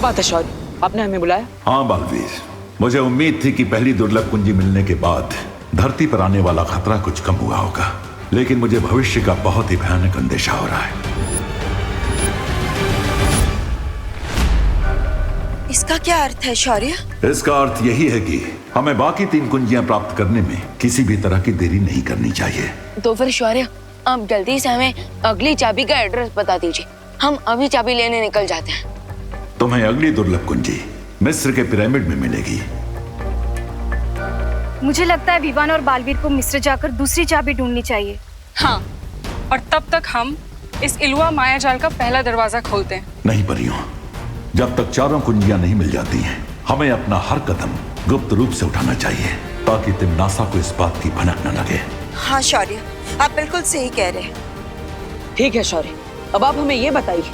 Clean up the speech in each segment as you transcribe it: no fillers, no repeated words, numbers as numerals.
बात है शौर्य, आपने हमें बुलाया? हाँ बालवीर, मुझे उम्मीद थी कि पहली दुर्लभ कुंजी मिलने के बाद धरती पर आने वाला खतरा कुछ कम हुआ होगा, लेकिन मुझे भविष्य का बहुत ही भयानक अंदेशा हो रहा है। इसका क्या अर्थ है शौर्य? इसका अर्थ यही है कि हमें बाकी 3 कुंजियां प्राप्त करने में किसी भी तरह की देरी नहीं करनी चाहिए। तो फिर शौर्य, आप जल्दी से हमें अगली चाबी का एड्रेस बता दीजिए, हम अभी चाबी लेने निकल जाते हैं। तुम्हें अगली दुर्लभ कुंजी मिस्र के पिरामिड में मिलेगी। मुझे लगता है विवान और बालवीर को मिस्र जाकर दूसरी चाबी ढूंढनी चाहिए। हाँ, और तब तक हम इस इलुआ माया जाल का पहला दरवाजा खोलते हैं। नहीं परियों, जब तक चारों कुंजियां नहीं मिल जाती हैं, हमें अपना हर कदम गुप्त रूप से उठाना चाहिए ताकि तिम्नासा को इस बात की भनक न लगे। हाँ शौर्य, आप बिल्कुल सही कह रहे हैं। ठीक है शौर्य, अब आप हमें ये बताइए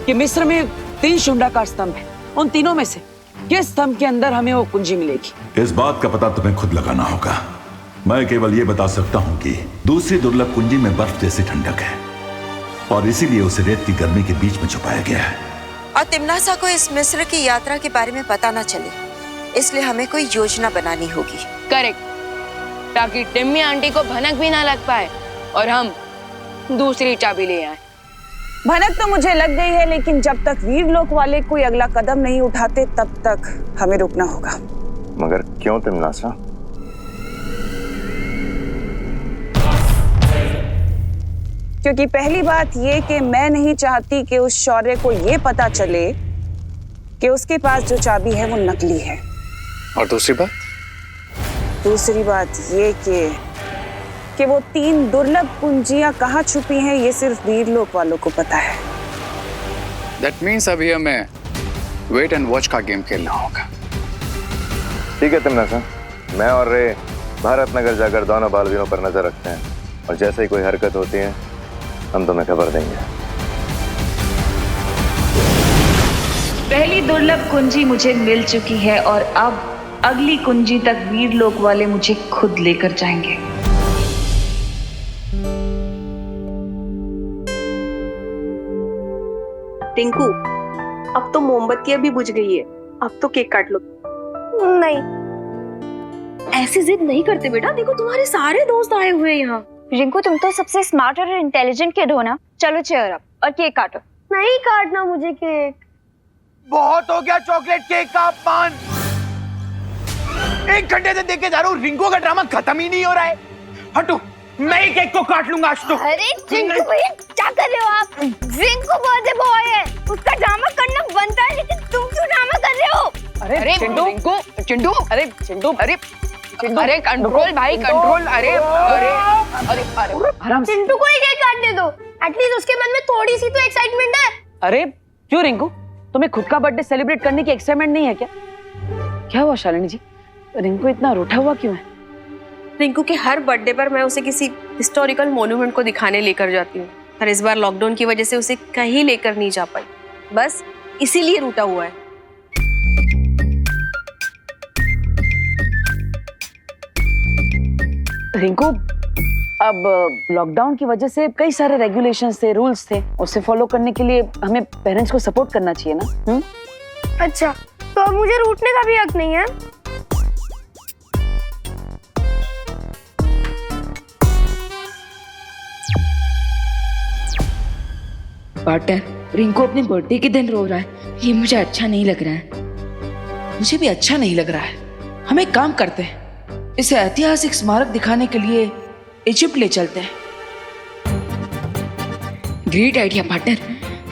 कि मिस्र में 3 शुंडाकार स्तंभ हैं, उन तीनों में से किस स्तंभ के अंदर हमें वो कुंजी मिलेगी? इस बात का पता तुम्हें खुद लगाना होगा। मैं केवल ये बता सकता हूँ कि दूसरी दुर्लभ कुंजी में बर्फ जैसी ठंडक है और इसीलिए उसे रेत की गर्मी के बीच में छुपाया गया है। और तिम्नासा को इस मिस्र की यात्रा के बारे में पता न चले, इसलिए हमें कोई योजना बनानी होगी। करेक्ट, ताकि टिम्मी आंटी को भनक भी ना लग पाए और हम दूसरी चाबी ले आए। भनक तो मुझे लग गई है, लेकिन जब तक वीरलोक वाले कोई अगला कदम नहीं उठाते तब तक हमें रुकना होगा। मगर क्यों तिम्नासा? क्योंकि पहली बात ये कि मैं नहीं चाहती कि उस शौर्य को ये पता चले कि उसके पास जो चाबी है वो नकली है। और दूसरी बात? दूसरी बात ये कि वो 3 दुर्लभ कुंजियां कहाँ छुपी हैं ये सिर्फ वीरलोक वालों को पता है। That means अभी हमें वेट एंड वॉच का गेम खेलना होगा। ठीक है तिम्नासा, मैं और रे भारत नगर जाकर दोनों बालवीरों पर नजर रखते हैं और जैसे ही कोई हरकत होती है हम तुम्हें खबर देंगे। पहली दुर्लभ कुंजी मुझे मिल चुकी है और अब अगली कुंजी तक वीरलोक वाले मुझे खुद लेकर जाएंगे। टिंकू, अब तो मोमबत्तियां भी बुझ गई है, अब तो केक काट लो। नहीं, ऐसी जिद नहीं करते बेटा, देखो तुम्हारे सारे दोस्त आए हुए हैं यहाँ। रिंकू, तुम तो सबसे स्मार्ट और इंटेलिजेंट किड हो ना। चलो चेयर अप और केक काटो। नहीं काटना मुझे केक। बहुत हो गया चॉकलेट केक का अपमान। 1 घंटे से देखे जा रहा हूँ, रिंकू का ड्रामा खत्म ही नहीं हो रहा है। हटो, मैं ही केक को काट लूंगा आज तो। अरे रिंकू भैया, क्या कर रहे हो आप? रिंकू बर्थडे बॉय है, उसका ड्रामा करना बनता है, लेकिन तुम क्यों ड्रामा कर रहे हो? अरे चिंटू, चिंटू, अरे चिंटू, अरे अरे कंट्रोल भाई, कंट्रोल। अरे अरे अरे अरे आराम से। चिंटू को ही केक काटने दो, एटलीस्ट उसके मन में थोड़ी सी तो एक्साइटमेंट है। अरे क्यों रिंकू, तुम्हें खुद का बर्थडे सेलिब्रेट करने की एक्साइटमेंट नहीं है क्या? क्या हुआ शालिनी जी, रिंकू इतना रूठा हुआ क्यों है? रिंकू के हर बर्थडे पर मैं उसे किसी हिस्टोरिकल मॉन्यूमेंट को दिखाने लेकर जाती हूँ, पर इस बार लॉकडाउन की वजह से उसे कहीं लेकर नहीं जा पाई, बस इसीलिए रूठा हुआ है। रिंकू, अब लॉकडाउन की वजह से कई सारे रेगुलेशंस थे, रूल्स थे, उसे फॉलो करने के लिए हमें पेरेंट्स को सपोर्ट करना चाहिए ना। अच्छा, तो अब मुझे रूठने का भी हक नहीं है? पार्टनर, रिंकू अपने बर्थडे के दिन रो रहा है, ये मुझे अच्छा नहीं लग रहा है। मुझे भी अच्छा नहीं लग रहा है। हम एक काम करते हैं, इसे ऐतिहासिक स्मारक दिखाने के लिए इजिप्ट ले चलते हैं। ग्रेट आइडिया पार्टनर,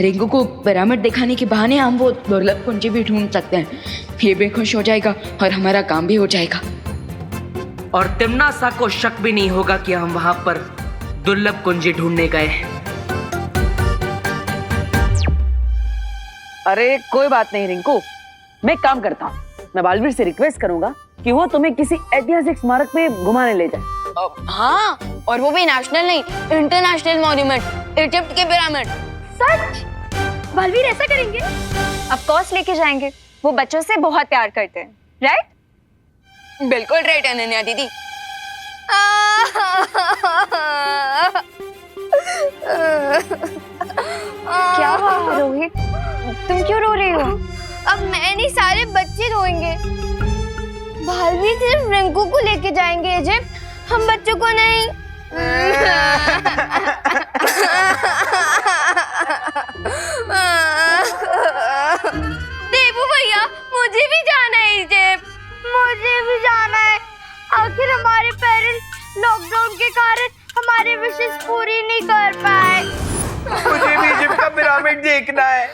रिंकू को पिरामिड दिखाने के बहाने हम वो दुर्लभ कुंजी भी ढूंढ सकते हैं। ये भी खुश हो जाएगा और हमारा काम भी हो जाएगा। और तिम्नासा को शक भी नहीं होगा कि हम वहां पर दुर्लभ कुंजी ढूंढने गए हैं। अरे कोई बात नहीं रिंकू, मैं एक काम करता हूँ, मैं बालवीर से रिक्वेस्ट करूंगा कि वो तुम्हें किसी ऐतिहासिक स्मारक पे घुमाने ले जाए। हाँ, और वो भी नेशनल नहीं, इंटरनेशनल मॉन्यूमेंट, इजिप्ट के पिरामिड। सच? बालवीर ऐसा करेंगे? ऑफ कोर्स लेके जाएंगे, वो बच्चों से बहुत प्यार करते हैं, राइट? बिल्कुल राइट अनन्या दीदी। क्या हुआ रोहित, तुम क्यों रो रही हो? अब मैं नहीं, सारे बच्चे रोएंगे। बालवीर सिर्फ रिंकू को लेके जाएंगे इजिप्ट, हम बच्चों को नहीं। देवू भैया, मुझे भी जाना है इजिप्ट। मुझे भी जाना है। आखिर हमारे पेरेंट्स लॉकडाउन के कारण हमारे विशेष पूरी नहीं कर पाए। मुझे भी इजिप्ट का पिरामिड देखना है।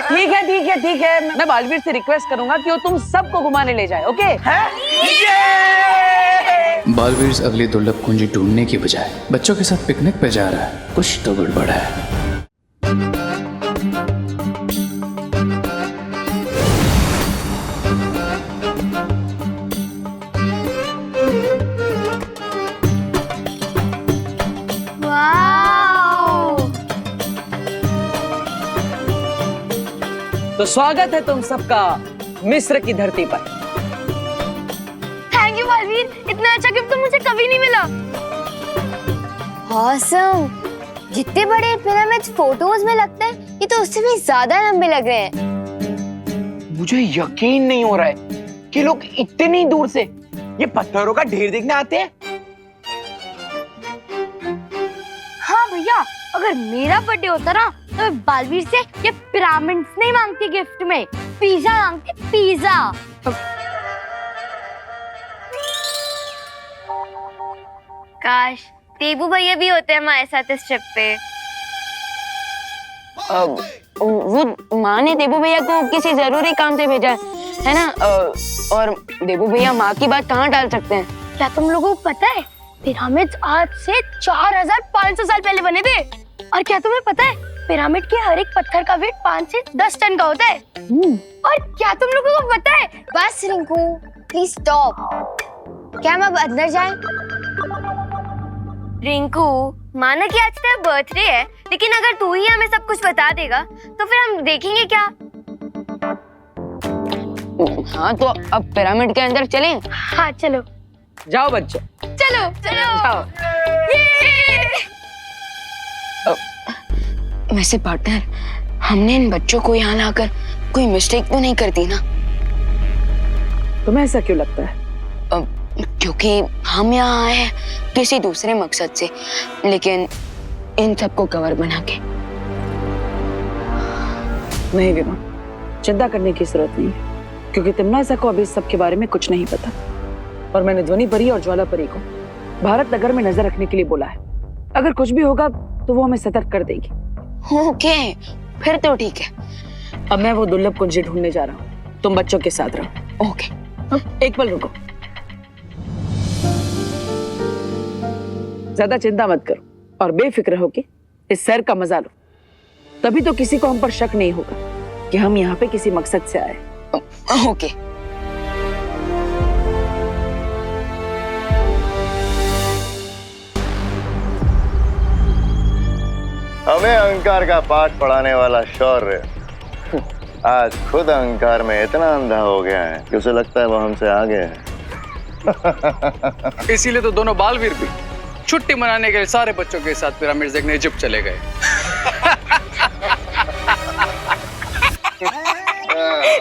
ठीक है ठीक है ठीक है, मैं बालवीर से रिक्वेस्ट करूंगा कि वो तुम सबको घुमाने ले जाए। ओके? बालवीर अगली दुर्लभ कुंजी ढूंढने की बजाय बच्चों के साथ पिकनिक पे जा रहा है। कुछ तो गड़बड़ है। तो स्वागत है तुम सबका मिस्र की धरती पर। थैंक यू बालवीर, इतना अच्छा गिफ्ट तो मुझे कभी नहीं मिला। ऑसम, जितने बड़े पिरामिड्स फोटोज में लगते हैं, ये तो उससे भी ज्यादा लंबे लग रहे हैं। मुझे यकीन नहीं हो रहा है कि लोग इतनी दूर से ये पत्थरों का ढेर देखने आते हैं। हाँ भैया, अगर मेरा बर्थडे होता ना तो मैं बालवीर से ये पिरामिड्स नहीं मांगती गिफ्ट में, पिज्जा मांगती, पिज्जा। काश देवू भैया भी होते हमारे साथ इस ट्रिप पे। वो माँ ने देवू भैया को किसी जरूरी काम से भेजा है ना, और देवू भैया माँ की बात कहाँ टाल सकते हैं। क्या तुम लोगों को पता है पिरामिड्स आज से 4500 साल पहले बने थे? और क्या तुम्हें पता है पिरामिड के हर एक पत्थर का वेट 5 से 10 टन का होता है? और क्या तुम लोगों को पता है? बस रिंकू, प्लीज स्टॉप। क्या हम अब अंदर जाएं? रिंकू, माना कि आज तेरा बर्थडे है, लेकिन अगर तू ही हमें सब कुछ बता देगा तो फिर हम देखेंगे क्या? हाँ, तो अब पिरामिड के अंदर चलें? हाँ चलो। जाओ बच्चों, चलो चलो। जाओ। वैसे पार्टनर, हमने इन बच्चों को यहाँ लाकर कोई मिस्टेक तो नहीं कर दी ना? तुम्हें ऐसा क्यों लगता है? क्योंकि हम यहाँ आए हैं किसी दूसरे मकसद से, लेकिन इन सबको कवर बना के। नहीं विमा, चिंता करने की जरूरत नहीं है, क्योंकि तिमनासा को अभी इस सब के बारे में कुछ नहीं पता। और मैंने ध्वनि परी और ज्वाला परी को भारत नगर में नजर रखने के लिए बोला है। अगर कुछ भी होगा तो वो हमें सतर्क कर देगी। ओके, फिर तो ठीक है। अब मैं वो दुर्लभ कुंजी ढूंढने जा रहा हूँ, तुम बच्चों के साथ रहो। ओके। एक पल रुको, ज्यादा चिंता मत करो और बेफिक्र हो के इस सैर का मजा लो। तभी तो किसी को हम पर शक नहीं होगा कि हम यहाँ पे किसी मकसद से आए। ओके। हमें अहंकार का पाठ पढ़ाने वाला शौर्य आज खुद अहंकार में इतना अंधा हो गया है कि उसे लगता है वो हमसे आगे है। इसीलिए तो दोनों बालवीर भी छुट्टी मनाने के लिए सारे बच्चों के साथ पिरामिड देखने इजिप्ट चले गए।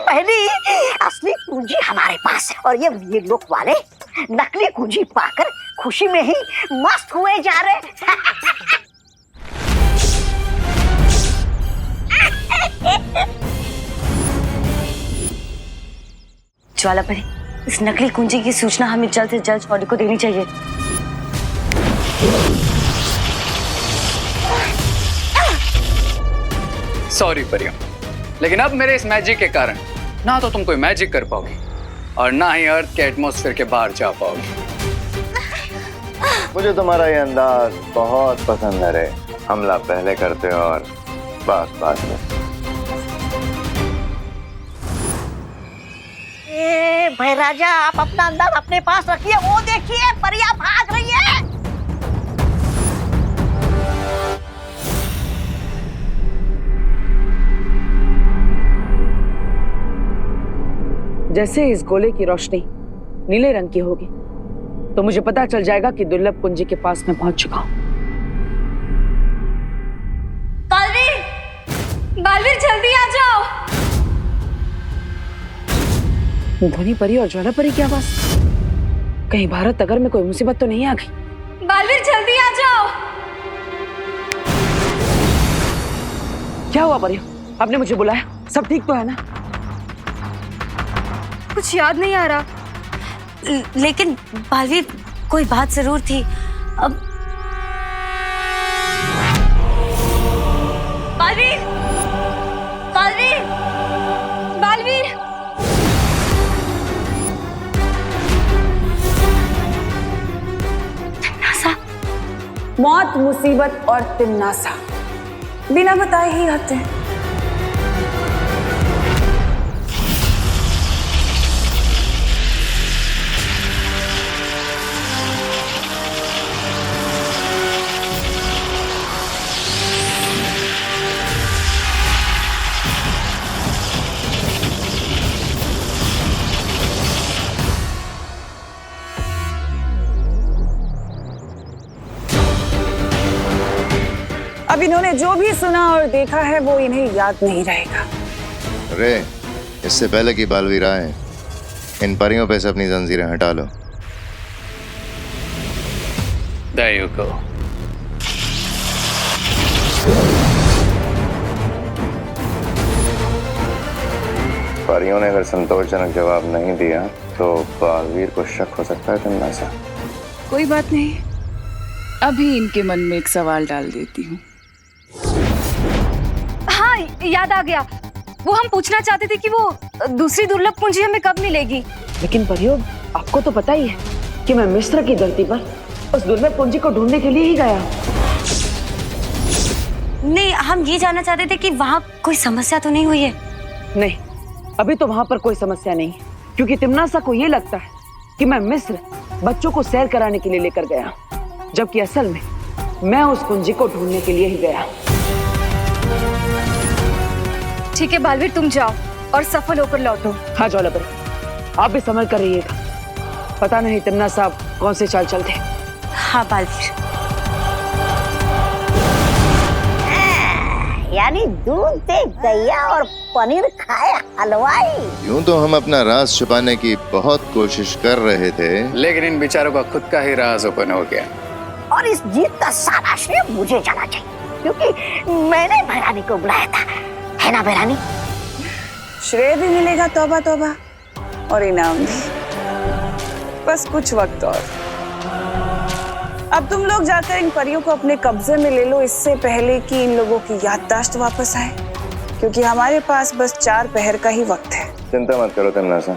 पहली असली कुंजी हमारे पास है और ये लोग वाले नकली कुंजी पाकर खुशी में ही मस्त हुए जा रहे। ज्वाला परी, इस नकली कुंजी की सूचना हमें जल्द से जल्द शौर्य को देनी चाहिए। सॉरी परिया, लेकिन अब मेरे इस मैजिक के कारण ना तो तुम कोई मैजिक कर पाओगी और ना ही अर्थ के एटमॉस्फेयर के बाहर जा पाओगी। मुझे तुम्हारा ये अंदाज बहुत पसंद है रे। हमला पहले करते हो और बात बात में। भाई राजा, आप अपना अंदाज अपने पास रखिए। वो देखिए परिया भाग रही है। जैसे इस गोले की रोशनी नीले रंग की होगी तो मुझे पता चल जाएगा कि दुर्लभ कुंजी के पास मैं पहुंच चुका हूं। बालवीर, बालवीर जल्दी आ जाओ। ध्वनि परी और ज्वाला परी की आवाज। कहीं भारत नगर में कोई मुसीबत तो नहीं आ गई? बालवीर जल्दी आ जाओ। क्या हुआ परी? आपने मुझे बुलाया, सब ठीक तो है ना? कुछ याद नहीं आ रहा, लेकिन बालवीर कोई बात जरूर थी। अब बालवीर, बालवीर, बालवीर। मौत, मुसीबत और तिमनासा बिना बताए ही आते हैं। अब इन्होंने जो भी सुना और देखा है वो इन्हें याद नहीं रहेगा। अरे इससे पहले कि बालवीर आए, इन परियों पे से अपनी जंजीरें हटा लो। There you go. परियों ने अगर संतोषजनक जवाब नहीं दिया तो बालवीर को शक हो सकता है तिमनासा। कोई बात नहीं, अभी इनके मन में एक सवाल डाल देती हूँ। हाँ, याद आ गया। वो हम पूछना चाहते थे कि वो दूसरी दुर्लभ कुंजी हमें कब मिलेगी। लेकिन परियो, आपको तो पता ही है कि मैं मिस्र की धरती पर उस दुर्लभ कुंजी को ढूंढने के लिए ही गया। नहीं, हम ये जानना चाहते थे कि वहाँ कोई समस्या तो नहीं हुई है। नहीं, अभी तो वहां पर कोई समस्या नहीं है, क्योंकि तिमनासा को ये लगता है कि मैं मिस्र बच्चों को सैर कराने के लिए लेकर गया, जबकि असल में मैं उस कुंजी को ढूंढने के लिए ही गया। ठीक है बालवीर, तुम जाओ और सफल होकर लौटो। हाँ ज्वाला परी, आप भी संभल कर रहिएगा, पता नहीं तिमनासा कौन से चाल चलते। हाँ बालवीर। यानी दूध दे गैया और पनीर खाए हलवाई। यूं तो हम अपना राज छुपाने की बहुत कोशिश कर रहे थे, लेकिन इन बेचारों का खुद का ही राज ओपन हो गया। और इस जीत का सारा श्रेय मुझे जाना चाहिए, क्योंकि मैंने भैरानी को बुलाया था, है ना भैरानी? श्रेय भी मिलेगा, तौबा तौबा, और इनाम भी। बस कुछ वक्त और। अब तुम लोग जाकर इन परियों को अपने कब्जे में ले लो, इससे पहले कि इन लोगों की याददाश्त वापस आए, क्योंकि हमारे पास बस 4 पहर का ही वक्त है। चिंता मत करो तिमनासा,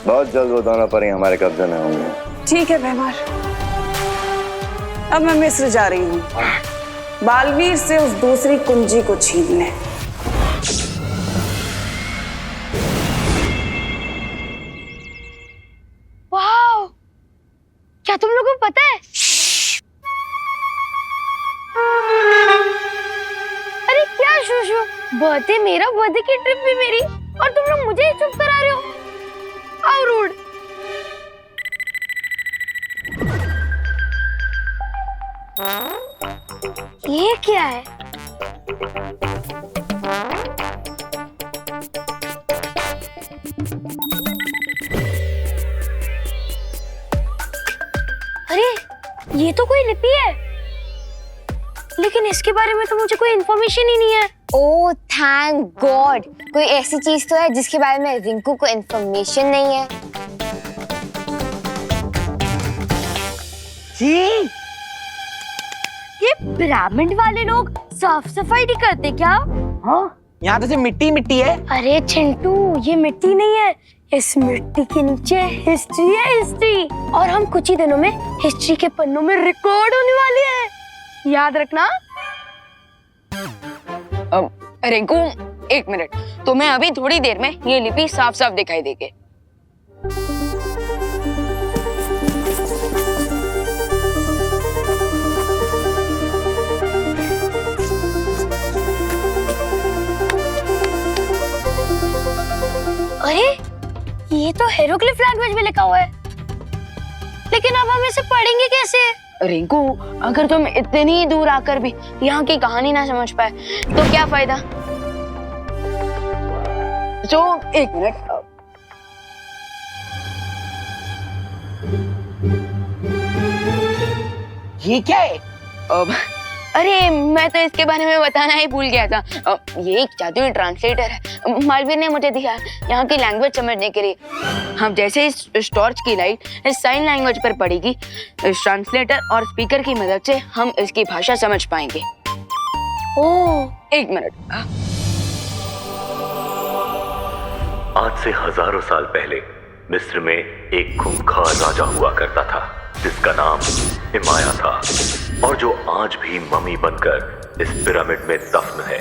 बहुत जल्द वो दोनों परी हमारे कब्जे में होंगे। ठीक है भैमार, अब मैं मिस्र जा रही हूँ बालवीर से उस दूसरी कुंजी को छीनने। वाह, क्या तुम लोगों को पता है? अरे क्या शूशु, बर्थडे मेरा, बर्थडे की ट्रिप भी मेरी, और तुम लोग मुझे ही चुप करा रहे हो। How rude. ये क्या है? अरे ये तो कोई लिपि है, लेकिन इसके बारे में तो मुझे कोई इन्फॉर्मेशन ही नहीं है। ओह थैंक गॉड, कोई ऐसी चीज तो है जिसके बारे में रिंकू को इन्फॉर्मेशन नहीं है। जी, ये पिरामिड वाले लोग साफ सफाई नहीं करते क्या? हाँ, यहाँ तो सिर्फ मिट्टी मिट्टी है। अरे चिंटू, ये मिट्टी नहीं है, इस मिट्टी के नीचे हिस्ट्री है, हिस्ट्री। और हम कुछ ही दिनों में हिस्ट्री के पन्नों में रिकॉर्ड होने वाले हैं, याद रखना। रिंकू, 1 मिनट, तुम्हें अभी थोड़ी देर में ये लिपि साफ साफ दिखाई देगी। अरे ये तो हेरोग्लिफ लैंग्वेज में लिखा हुआ है, लेकिन अब हम इसे पढ़ेंगे कैसे? रिंकू, अगर तुम इतनी दूर आकर भी यहाँ की कहानी ना समझ पाए तो क्या फायदा? तो 1 मिनट, ये क्या है? अरे मैं तो इसके बारे में बताना ही भूल गया था। ये एक जादुई ट्रांसलेटर है, मालवीर ने मुझे दिया यहाँ की लैंग्वेज समझने के लिए। हम जैसे इस टॉर्च की लाइट इस साइन लैंग्वेज पर पड़ेगी, इस ट्रांसलेटर और स्पीकर की मदद से हम इसकी भाषा समझ पाएंगे। ओह, एक मिनट। आज से हजारों साल पहले मिस्र में एक खूंखार राजा हुआ करता था जिसका नाम इमाया था और जो आज भी मम्मी बनकर इस पिरामिड में दफन है।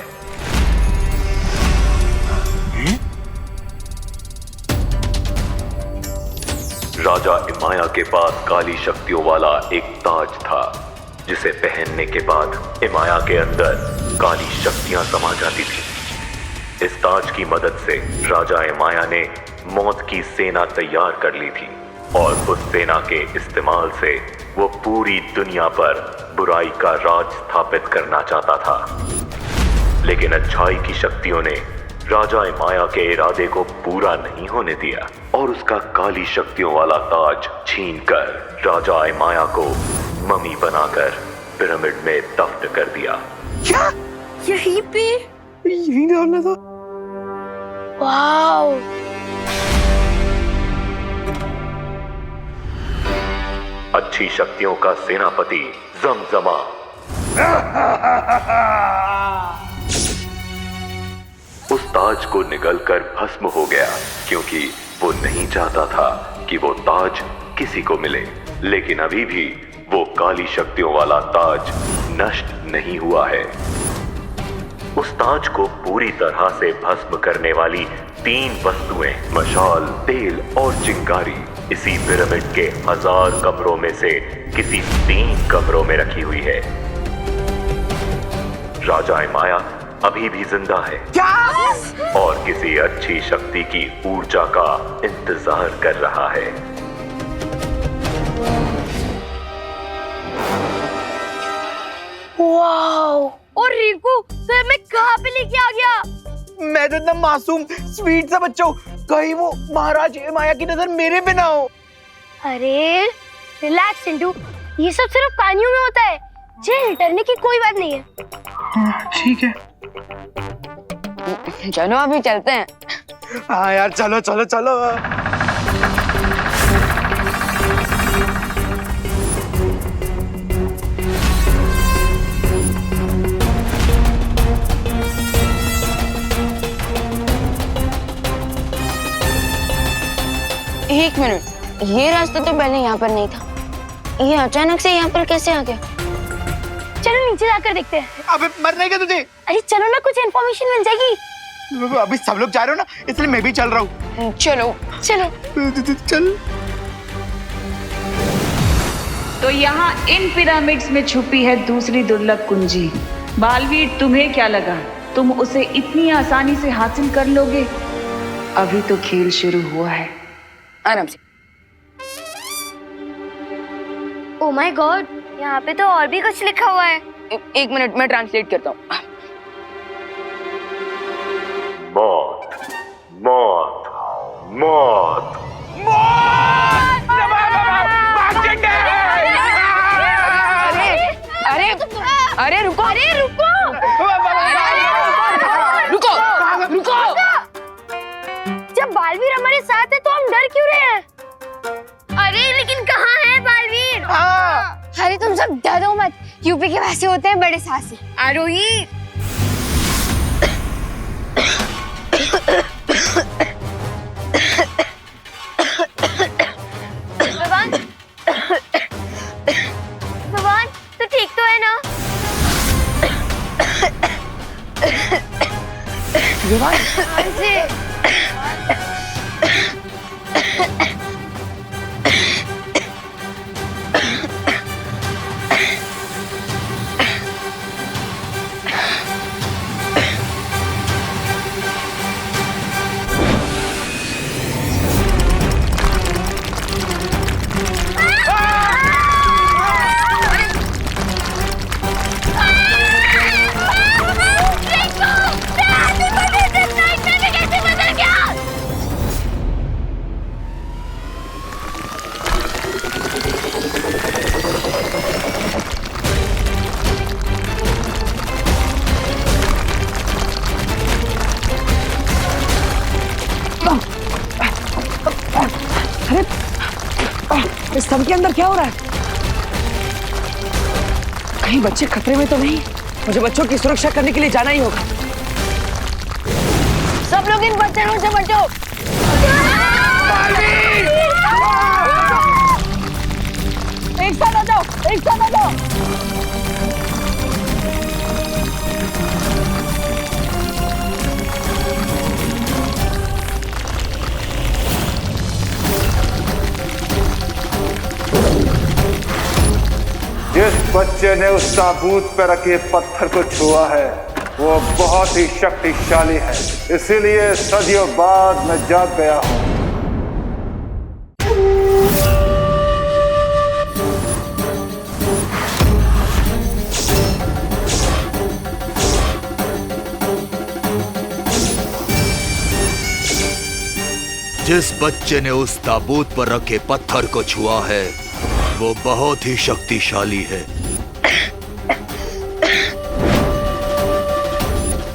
राजा इमाया के पास काली शक्तियों वाला एक ताज था जिसे पहनने के बाद इमाया के अंदर काली शक्तियां समा जाती थी। इस ताज की मदद से राजा इमाया ने मौत की सेना तैयार कर ली थी और उस सेना के इस्तेमाल से वो पूरी दुनिया पर बुराई का राज स्थापित करना चाहता था। लेकिन अच्छाई की शक्तियों ने राजा इमाया के इरादे को पूरा नहीं होने दिया और उसका काली शक्तियों वाला ताज छीनकर राजा इमाया को मम्मी बनाकर पिरामिड में दफन कर दिया। क्या? यहीं पे? यहीं डालना था। वाओ। अच्छी शक्तियों का सेनापति जमजमा उस ताज को निगलकर भस्म हो गया क्योंकि वो नहीं चाहता था कि वो ताज किसी को मिले। लेकिन अभी भी वो काली शक्तियों वाला ताज नष्ट नहीं हुआ है। उस ताज को पूरी तरह से भस्म करने वाली 3 वस्तुएं मशाल, तेल और चिंगारी इसी पिरामिड के 1000 कमरों में से किसी 3 कमरों में रखी हुई है। राजा इमाया अभी भी जिंदा है क्या? और किसी अच्छी शक्ति की ऊर्जा का इंतजार कर रहा है। वाओ। और रिंकू तो मैं कहाँ पे लेके आ गया? मैं तो इतना मासूम स्वीट सा बच्चा हूँ, कहीं वो महाराज इमाया की नजर मेरे पे ना हो। अरे रिलैक्स चिंटू, ये सब सिर्फ कहानियों में होता है, जेल डरने की कोई बात नहीं है। ठीक है, चलो अभी चलते हैं। हाँ यार, चलो चलो चलो। एक मिनट, ये रास्ता तो पहले यहाँ पर नहीं था, ये अचानक से यहाँ पर कैसे आ गया? चलो नीचे जाकर देखते हैं। अबे मरने का तुझे? अरे चलो ना, कुछ इन्फॉर्मेशन मिल जाएगी। अभी सब लोग जा रहे हो ना, इसलिए मैं भी चल रहा हूँ। चलो चलो चल। तो यहाँ इन पिरामिड्स में छुपी है दूसरी दुर्लभ कुंजी। बालवीर, तुम्हें क्या लगा तुम उसे इतनी आसानी से हासिल कर लोगे? अभी तो खेल शुरू हुआ है। आराम से। ओह माय गॉड, यहाँ पे तो और भी कुछ लिखा हुआ है। एक मिनट, मैं ट्रांसलेट करता हूँ। मौत, मौत, मौत, अरे अरे रुको, अरे रुको, रुको, रुको। जब बालवीर हमारे साथ है तो हम डर क्यों रहे हैं? अरे लेकिन कहाँ है बालवीर? अरे तुम सब डरो मत, यूपी के वैसे होते हैं बड़े साहसी। आरोही, भगवान, भगवान तू ठीक तो है ना? भगवान से स्तंभ के अंदर क्या हो रहा है? कहीं बच्चे खतरे में तो नहीं? मुझे बच्चों की सुरक्षा करने के लिए जाना ही होगा। सब लोग इन बच्चों से बचो। एक साथ आ जाओ, एक साथ आ जाओ। जिस बच्चे ने उस ताबूत पर रखे पत्थर को छुआ है वो बहुत ही शक्तिशाली है, इसीलिए सदियों बाद मैं जाग गया हूं। जिस बच्चे ने उस ताबूत पर रखे पत्थर को छुआ है वो बहुत ही शक्तिशाली है,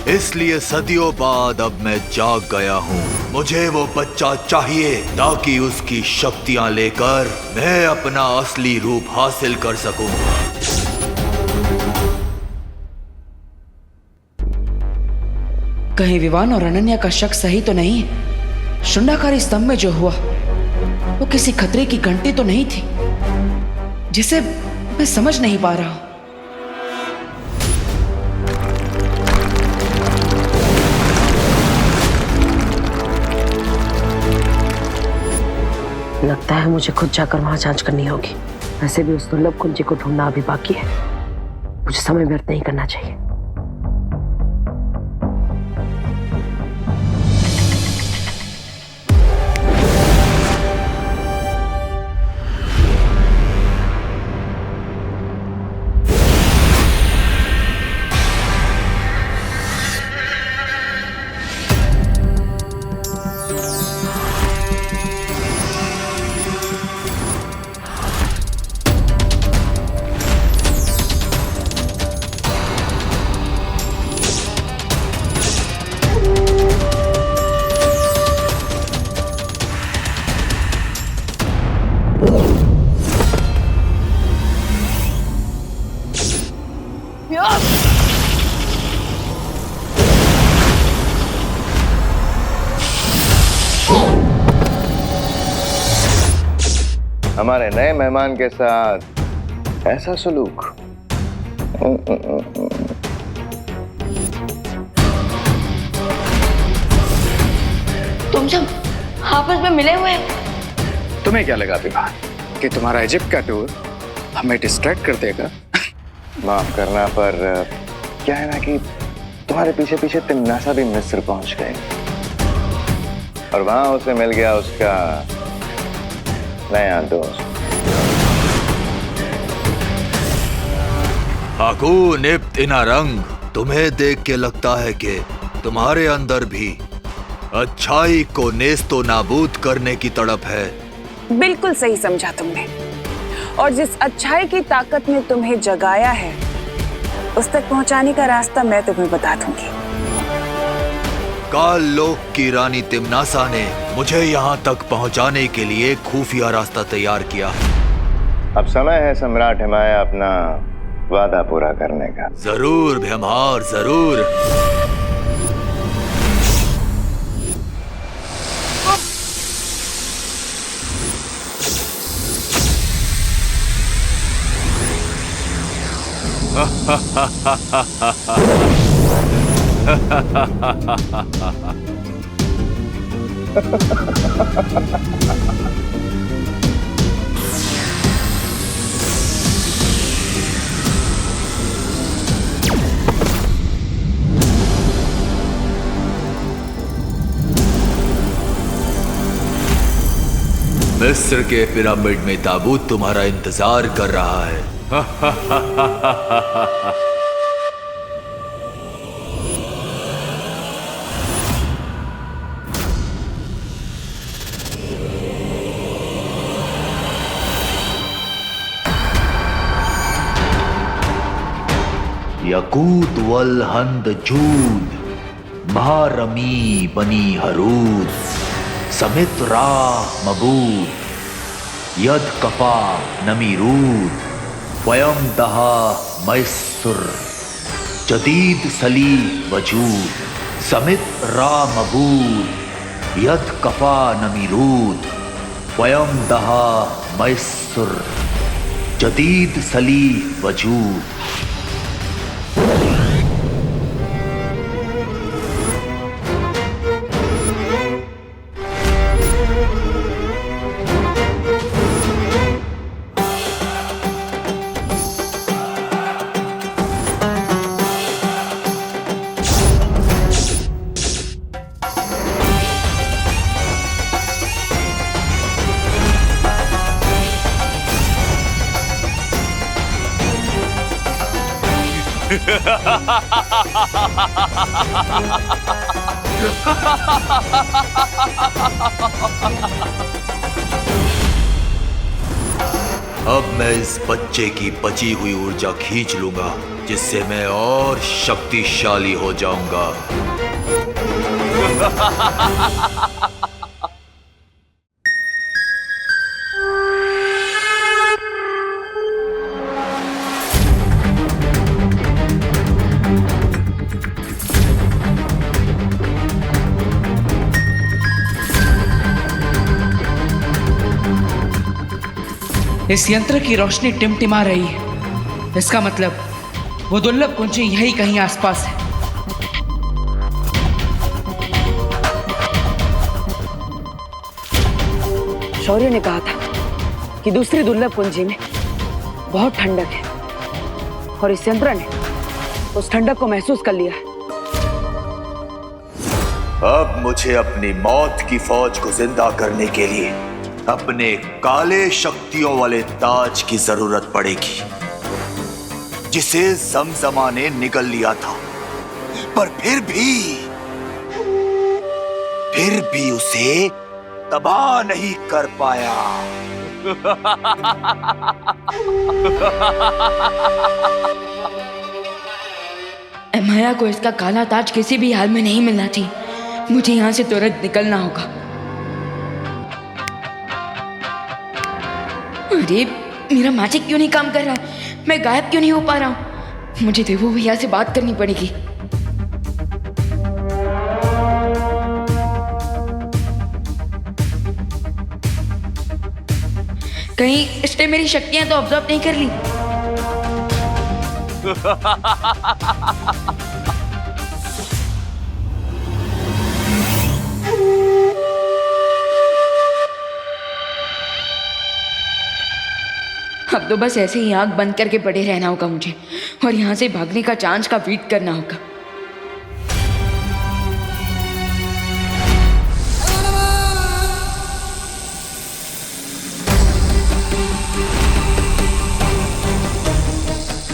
इसलिए सदियों बाद अब मैं जाग गया हूँ। मुझे वो बच्चा चाहिए ताकि उसकी शक्तियाँ लेकर मैं अपना असली रूप हासिल कर सकूं। कहीं विवान और अनन्या का शक सही तो नहीं है? शुंडाकारी स्तंभ में जो हुआ वो किसी खतरे की घंटी तो नहीं थी जिसे मैं समझ नहीं पा रहा हूं। लगता है मुझे खुद जाकर वहां जांच करनी होगी। वैसे भी उस दुर्लभ कुंजी को ढूंढना अभी बाकी है। मुझे समय व्यर्थ नहीं करना चाहिए। हमारे नए मेहमान के साथ ऐसा सलूक। तुम सब आपस में मिले हुए हो? तुम्हें क्या लगा विवाह कि तुम्हारा इजिप्ट का टूर हमें डिस्ट्रैक्ट कर देगा? माफ करना पर क्या है ना कि तुम्हारे पीछे पीछे तिम्नासा भी मिस्र पहुंच गए और वहां उसे मिल गया उसका नया दोस्त। हाकून इब्त इनारंग, तुम्हें देख के लगता है कि तुम्हारे अंदर भी अच्छाई को नेस्तो नाबूद करने की तड़प है। बिल्कुल सही समझा तुमने। और जिस अच्छाई की ताकत ने तुम्हें जगाया है उस तक पहुंचाने का रास्ता मैं तुम्हें बता दूंगी। काल लोक की रानी तिम्नासा ने मुझे यहाँ तक पहुँचाने के लिए खुफिया रास्ता तैयार किया। अब समय है सम्राट हिमाया अपना वादा पूरा करने का। जरूर भीमहार, जरूर। मिस्र के पिरामिड में ताबूत तुम्हारा इंतजार कर रहा है। यकूत वल हंद जूद महारमी बनी हरूद समित रा मबूद यद कफा नमीरूद वयम दहा मैसुर जदीद सली वजूद समित रामबूद यद कफा नमीरूद वयम दहा मैसुर जदीद सली वजूद। अब मैं इस बच्चे की बची हुई ऊर्जा खींच लूंगा, जिससे मैं और शक्तिशाली हो जाऊंगा। इस यंत्र की रोशनी टिमटिमा रही है। इसका मतलब वो दुर्लभ कुंजी यही कहीं आसपास है। शौर्य ने कहा था कि दूसरी दुर्लभ कुंजी में बहुत ठंडक है और इस यंत्र ने उस ठंडक को महसूस कर लिया है। अब मुझे अपनी मौत की फौज को जिंदा करने के लिए अपने काले शक्तियों वाले ताज की जरूरत पड़ेगी, जिसे जमजमा ने निगल लिया था, पर फिर भी उसे तबाह नहीं कर पाया। माया को इसका काला ताज किसी भी हाल में नहीं मिलना चाहिए। मुझे यहाँ से तुरंत निकलना होगा। अरे मेरा मैजिक क्यों नहीं काम कर रहा है? मैं गायब क्यों नहीं हो पा रहा हूँ? मुझे देवो भैया से बात करनी पड़ेगी। कहीं इसने मेरी शक्तियां तो ऑब्जर्व नहीं कर ली। अब तो बस ऐसे ही आंख बंद करके पड़े रहना होगा मुझे, और यहाँ से भागने का चांस का वेट करना होगा।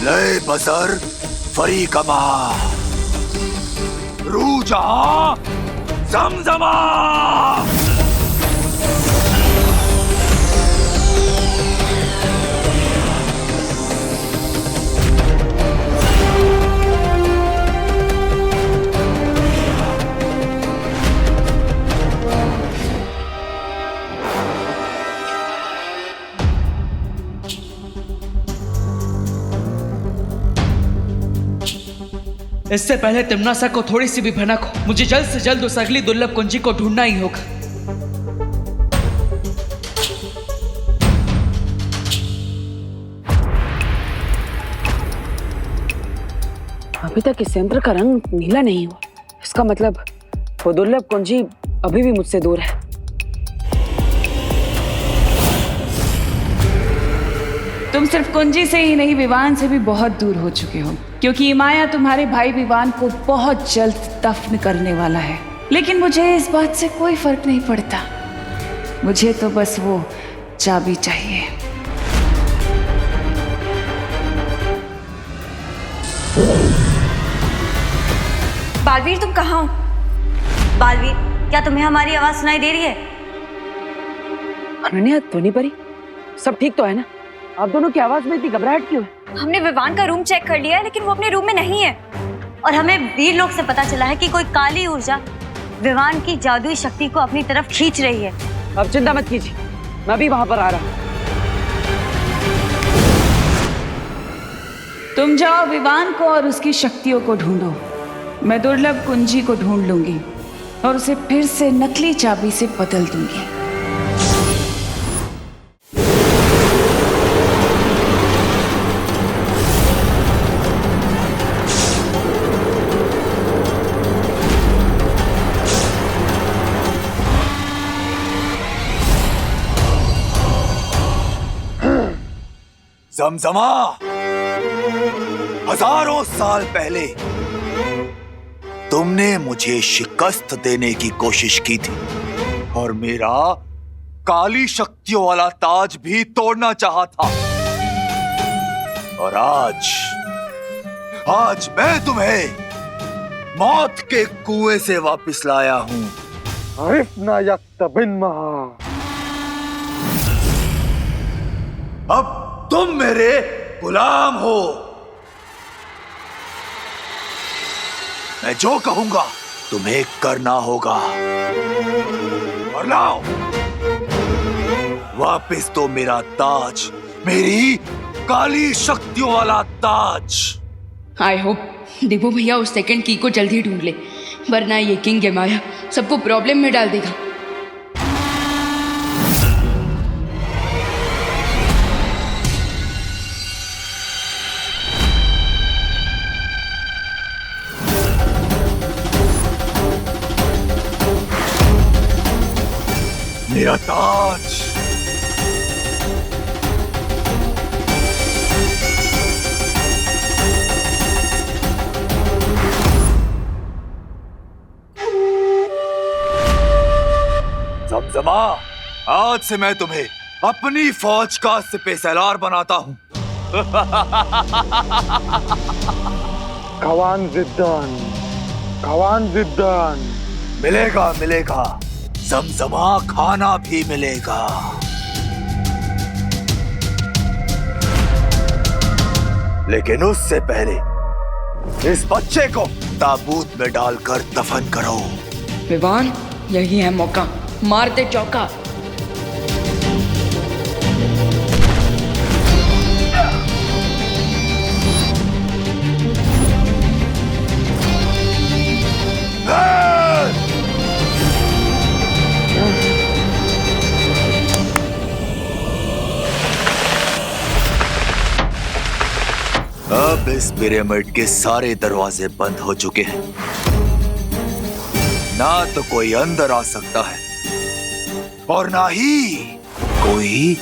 लय बसर फरी कमा रू जहां जमजमा। इससे पहले तिम्नासा को थोड़ी सी भी भनक हो, मुझे जल्द से जल्द उस अगली दुर्लभ कुंजी को ढूंढना ही होगा। अभी तक इस यंत्र का रंग नीला नहीं हुआ। इसका मतलब वो दुर्लभ कुंजी अभी भी मुझसे दूर है। तुम सिर्फ कुंजी से ही नहीं, विवान से भी बहुत दूर हो चुके हो, क्योंकि माया तुम्हारे भाई विवान को बहुत जल्द दफन करने वाला है। लेकिन मुझे इस बात से कोई फर्क नहीं पड़ता। मुझे तो बस वो चाबी चाहिए। बालवीर, तुम कहाँ हो? बालवीर, क्या तुम्हें हमारी आवाज सुनाई दे रही है? अनन्या, ध्वनि परी, सब ठीक तो है ना? आप दोनों की आवाज में इतनी घबराहट क्यों है? हमने विवान का रूम चेक कर लिया है, लेकिन वो अपने रूम में नहीं है। और हमें वीर लोग से पता चला है कि कोई काली ऊर्जा विवान की जादुई शक्ति को अपनी तरफ खींच रही है। अब चिंता मत कीजिए, मैं भी वहां पर आ रहा हूँ। तुम जाओ विवान को और उसकी शक्तियों को ढूंढो। मैं दुर्लभ कुंजी को ढूंढ लूंगी और उसे फिर से नकली चाबी से बदल दूंगी। जमजमा, हजारों साल पहले तुमने मुझे शिकस्त देने की कोशिश की थी और मेरा काली शक्तियों वाला ताज भी तोड़ना चाहा था। और आज मैं तुम्हें मौत के कुएं से वापस लाया हूं। अब तुम मेरे गुलाम हो। मैं जो कहूंगा तुम्हें करना होगा। और लाओ वापस तो मेरा ताज, मेरी काली शक्तियों वाला ताज। आई होप देवो भैया उस सेकंड की को जल्दी ढूंढ ले, वरना ये किंग यमाया सबको प्रॉब्लम में डाल देगा। मेरा ताज, जमजमा, आज से मैं तुम्हें अपनी फौज का सिपहसालार बनाता हूं। खवान जिद्दान मिलेगा मिलेगा, जमजमा खाना भी मिलेगा। लेकिन उससे पहले इस बच्चे को ताबूत में डालकर दफन करो। विवान, यही है मौका, मार दे चौका। अब इस पिरामिड के सारे दरवाजे बंद हो चुके हैं। ना तो कोई अंदर आ सकता है और ना ही कोई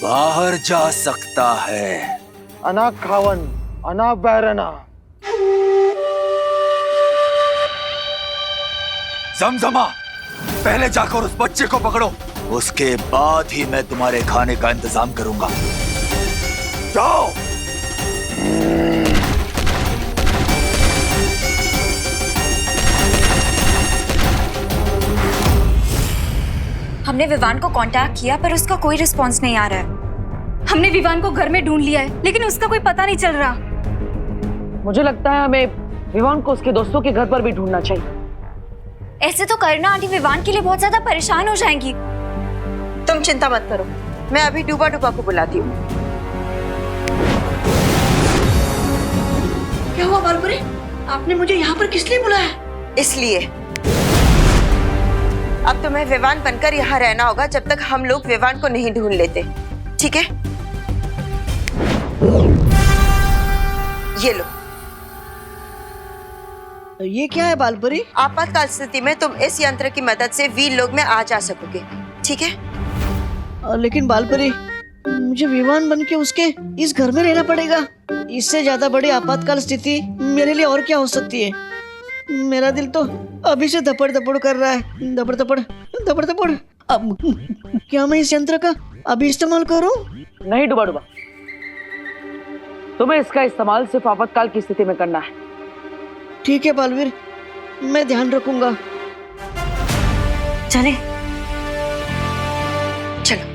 बाहर जा सकता है। अना खावन, अना बैरना। जमजमा, पहले जाकर उस बच्चे को पकड़ो, उसके बाद ही मैं तुम्हारे खाने का इंतजाम करूंगा। जाओ। हमने विवान को कांटेक्ट किया पर उसका कोई रिस्पांस नहीं आ रहा है। हमने विवान को घर में ढूंढ लिया है लेकिन उसका कोई पता नहीं चल रहा। मुझे लगता है हमें विवान को उसके दोस्तों के घर पर भी ढूंढना चाहिए। ऐसे तो करना आंटी विवान के लिए बहुत ज्यादा परेशान हो जाएंगी। तुम चिंता मत करो, मैं अभी डूबा डूबा को बुलाती हूँ। क्या हुआ बालपुरी? आपने मुझे यहाँ पर किस लिए बुलाया? इसलिए अब तुम्हें विवान बनकर यहाँ रहना होगा जब तक हम लोग विवान को नहीं ढूंढ लेते, ठीक है? ये लो। ये क्या है बालपुरी? आपातकाल स्थिति में तुम इस यंत्र की मदद से वीर लोग में आ जा सकोगे, ठीक है? लेकिन बालपुरी, मुझे विवान बन के उसके इस घर में रहना पड़ेगा। इससे ज्यादा बड़ी आपातकाल स्थिति मेरे लिए और क्या हो सकती है? मेरा दिल तो अभी से धपड़ धपड़ कर रहा है, धपड़ धपड़ धपड़ धपड़। अब क्या मैं इस यंत्र का अभी इस्तेमाल करूं? नहीं डूबा डूबा, तुम्हें इसका इस्तेमाल सिर्फ आपातकाल की स्थिति में करना है। ठीक है बालवीर, मैं ध्यान रखूंगा। चले चलो।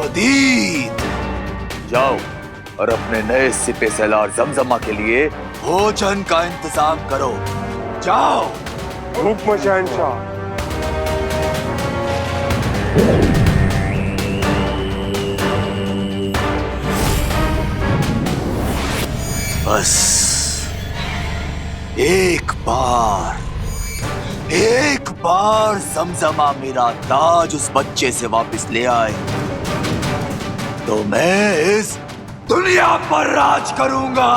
खुशामदीद। जाओ और अपने नए सिपे सलार जमजमा के लिए भोजन का इंतजाम करो। जाओ। हुक्म शहंशाह। बस एक बार जमजमा मेरा ताज उस बच्चे से वापस ले आए तो मैं इस दुनिया पर राज करूंगा।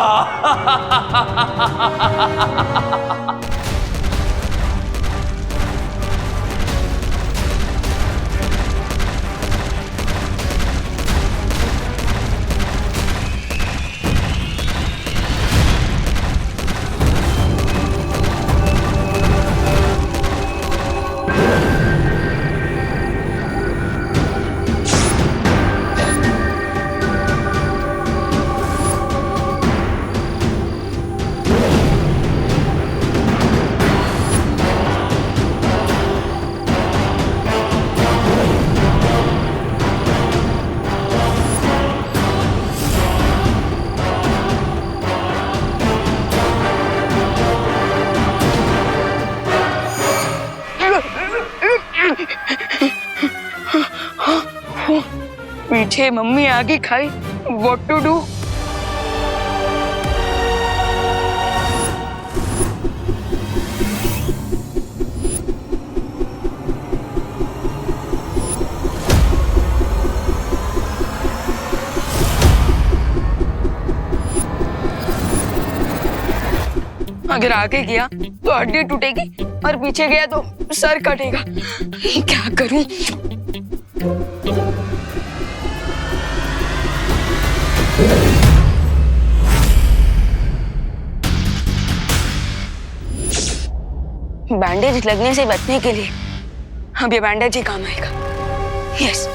पीछे मम्मी आगे खाई, व्हाट टू डू? अगर आगे गया तो हड्डी टूटेगी और पीछे गया तो सर कटेगा। क्या करूं? बैंडेज लगने से बचने के लिए अब ये बैंडेज ही काम आएगा। Yes.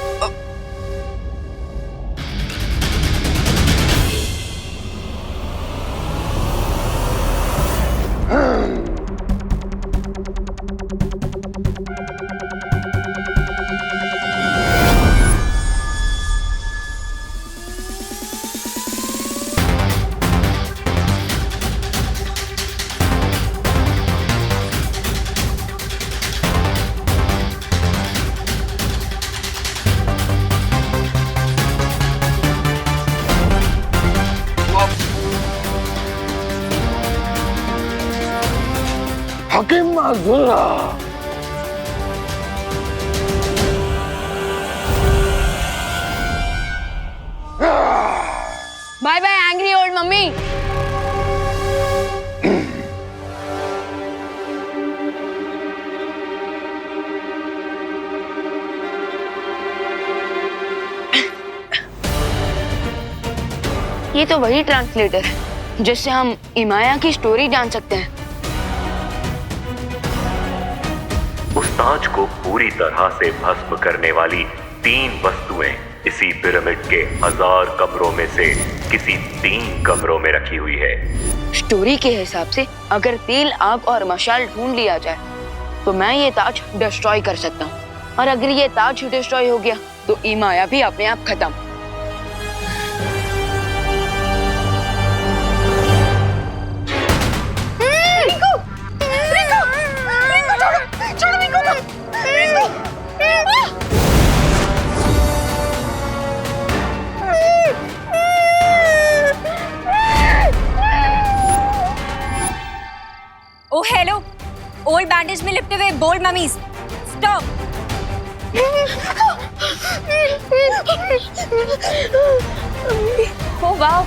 Hakim Mazura. Bye bye angry old mummy. ये तो वही ट्रांसलेटर है जिससे हम इमाया की स्टोरी जान सकते हैं। उस ताज को पूरी तरह से भस्म करने वाली 3 वस्तुएं इसी पिरामिड के 1000 कमरों में से किसी 3 कमरों में रखी हुई है। स्टोरी के हिसाब से अगर तेल, आग और मशाल ढूंढ लिया जाए तो मैं ये ताज डिस्ट्रॉय कर सकता हूँ, और अगर ये ताज डिस्ट्रॉय हो गया तो इमाया भी अपने आप खत्म। ओ हेलो, ओल्ड बैंडेज में लिपटे हुए bold mummies, stop. Oh wow,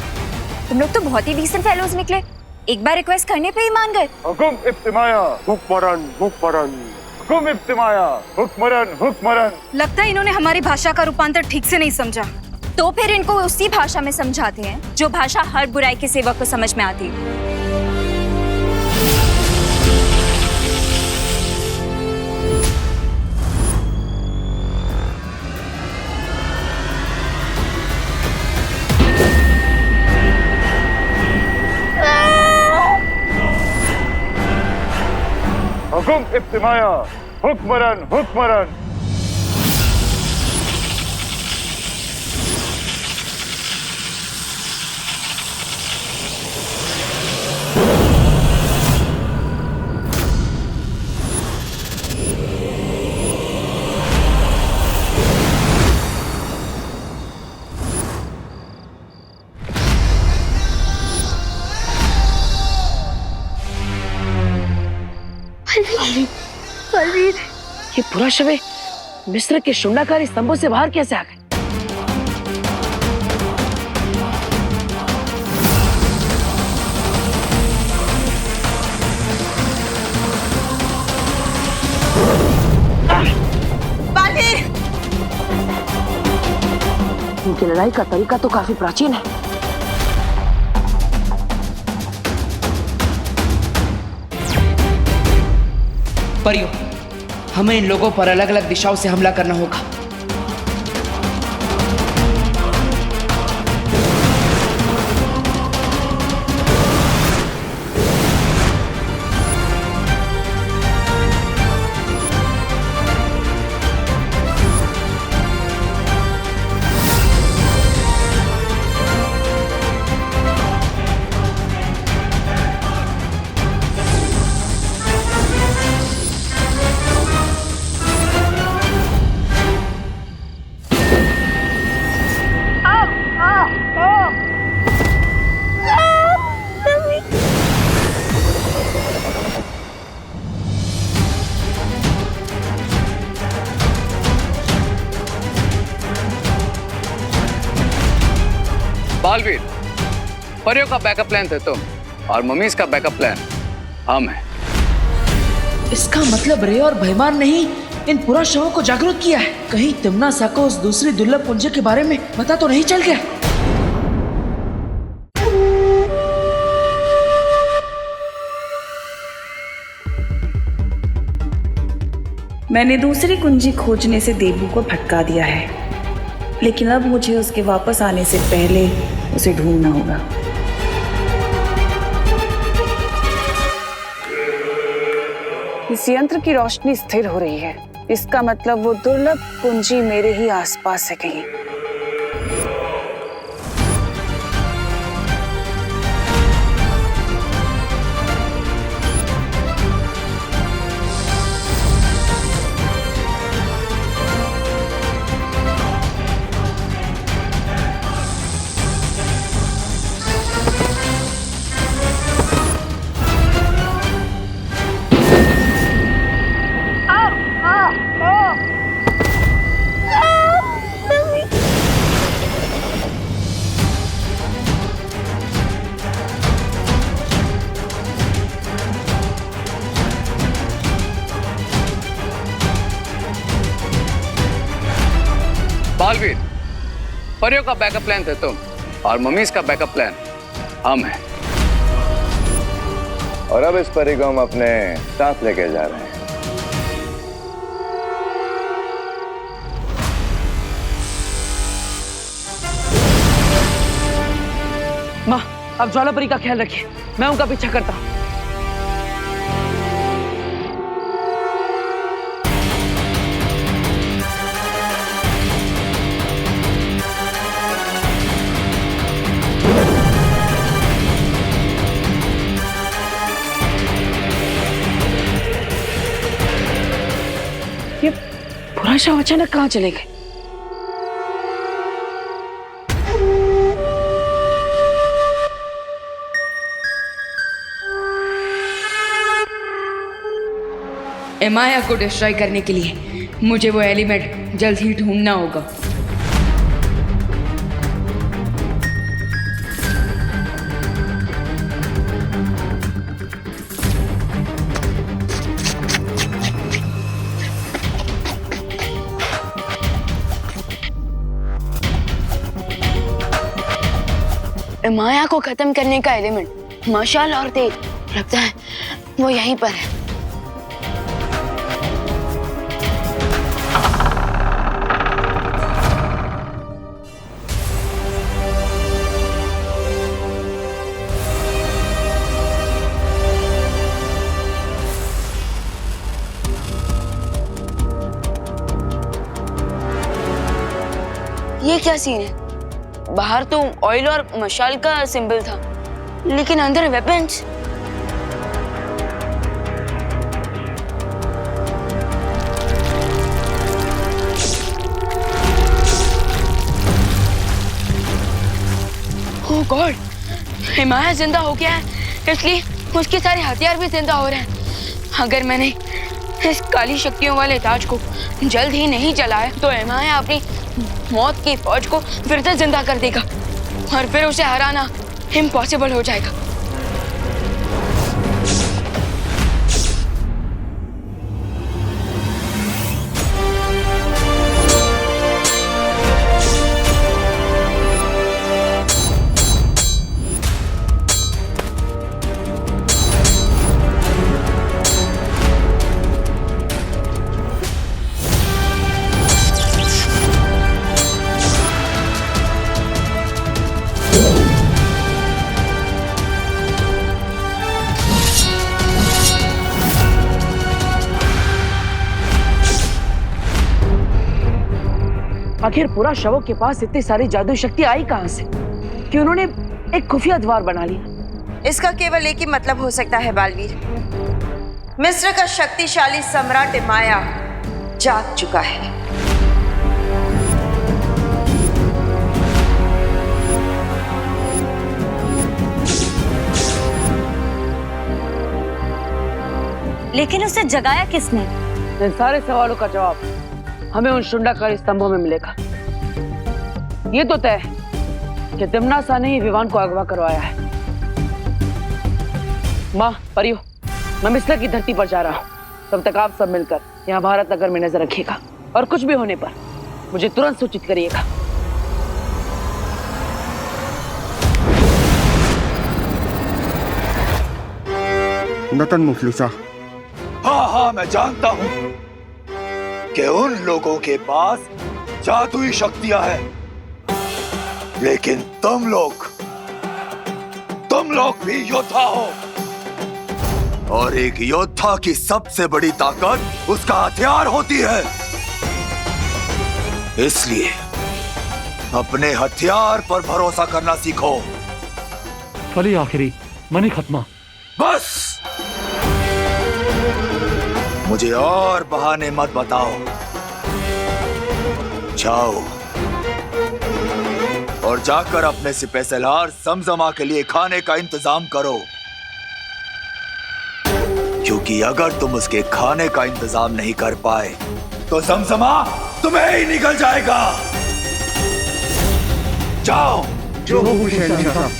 तुम लोग तो बहुत ही डिसेंट फेलोज निकले। एक बार रिक्वेस्ट करने पे ही मान गए। हुकुम इब्तिमाया हुक्मरन हुक्मरन, हुकुम इब्तिमाया हुक्मरन हुक्मरन। लगता है इन्होंने हमारी भाषा का रूपांतर ठीक से नहीं समझा, तो फिर इनको उसी भाषा में समझाते हैं जो भाषा हर बुराई के सेवक को समझ में आती है। हुकुम पूरा शवे मिस्र के शुंडाकारी स्तंभों से बाहर कैसे आ गए? इनकी लड़ाई का तरीका तो काफी प्राचीन है। परियों, हमें इन लोगों पर अलग अलग दिशाओं से हमला करना होगा। बालवीर, परियों का बैकअप प्लान थे तुम और मम्मीज का बैकअप प्लान हम हैं। इसका मतलब रे और भैमान ने ही इन पूरा शवों को जागरूक किया है। कहीं तिम्नासा को उस दूसरी दुर्लभ कुंजी के बारे में पता तो नहीं चल गया? मैंने दूसरी कुंजी खोजने से देबू को भटका दिया है, लेकिन अब मुझे उसके वापस आने से पहले उसे ढूंढना होगा। इस यंत्र की रोशनी स्थिर हो रही है, इसका मतलब वो दुर्लभ कुंजी मेरे ही आसपास है कहीं। बालवीर, परियों का बैकअप प्लान थे तुम और मम्मीज का बैकअप प्लान हम हैं। और अब इस परी को हम अपने साथ लेके जा रहे हैं। माँ, अब ज्वालापरी का ख्याल रखिए, मैं उनका पीछा करता हूँ। ये पूरा शव अचानक कहाँ चले गए? एमाया को डिस्ट्रॉय करने के लिए मुझे वो एलिमेंट जल्द ही ढूंढना होगा। माया को खत्म करने का एलिमेंट मशाल और तेज, लगता है वो यहीं पर है। ये क्या सीन है? बाहर तो ऑयल और मशाल का सिंबल था, लेकिन अंदर वेपन्स। ओह गॉड, हिमाया जिंदा हो गया है, इसलिए उसके सारे हथियार भी जिंदा हो रहे हैं। अगर मैंने इस काली शक्तियों वाले ताज को जल्द ही नहीं जलाया तो हिमाया अपनी मौत की फौज को फिर से जिंदा कर देगा और फिर उसे हराना इम्पॉसिबल हो जाएगा। आखिर पूरा शवों के पास इतनी सारी जादुई शक्ति आई कहां से कि उन्होंने एक खुफिया द्वार बना लिया? इसका केवल एक ही मतलब हो सकता है बालवीर। मिस्र का शक्तिशाली सम्राट हिमाया जाग चुका है। लेकिन उसे जगाया किसने? इन सारे सवालों का जवाब हमें उन शुंडाकारी स्तंभों में मिलेगा। ये तो तय है कि तिम्नासा ने ही विवान को अगवा करवाया है। माँ, परियो, मैं मिस्र की धरती पर जा रहा हूँ। तब तक आप सब मिलकर यहाँ भारत नगर में नजर रखिएगा और कुछ भी होने पर मुझे तुरंत सूचित करिएगा। नतन मुखलिसा। हाँ हाँ, मैं जानता हूँ कि उन लोगों के पास जादुई शक्तियां हैं, लेकिन तुम लोग भी योद्धा हो और एक योद्धा की सबसे बड़ी ताकत उसका हथियार होती है। इसलिए अपने हथियार पर भरोसा करना सीखो। फली आखिरी मनी खत्मा। बस मुझे और बहाने मत बताओ। जाओ और जाकर अपने सिपहसालार समजमा के लिए खाने का इंतजाम करो, क्योंकि अगर तुम उसके खाने का इंतजाम नहीं कर पाए तो समजमा तुम्हें ही निकल जाएगा। जाओ। जो हुसैन साहब।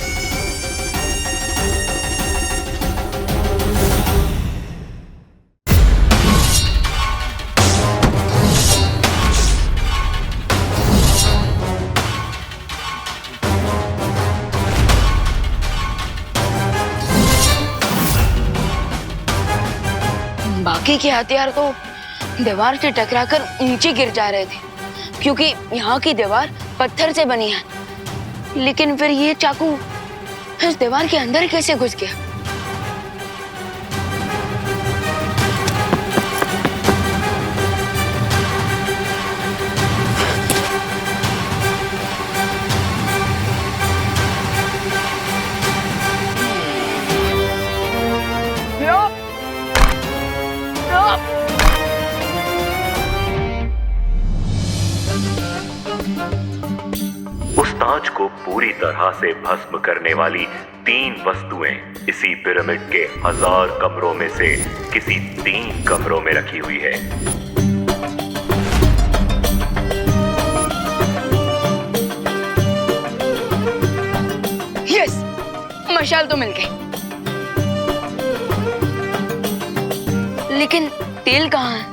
बाकी के हथियार तो दीवार से टकराकर नीचे गिर जा रहे थे, क्योंकि यहाँ की दीवार पत्थर से बनी है। लेकिन फिर ये चाकू इस दीवार के अंदर कैसे घुस गया? उस ताज को पूरी तरह से भस्म करने वाली 3 वस्तुएं इसी पिरामिड के 1000 कमरों में से किसी 3 कमरों में रखी हुई है। यस, मशाल तो मिल गई, लेकिन तेल कहाँ है?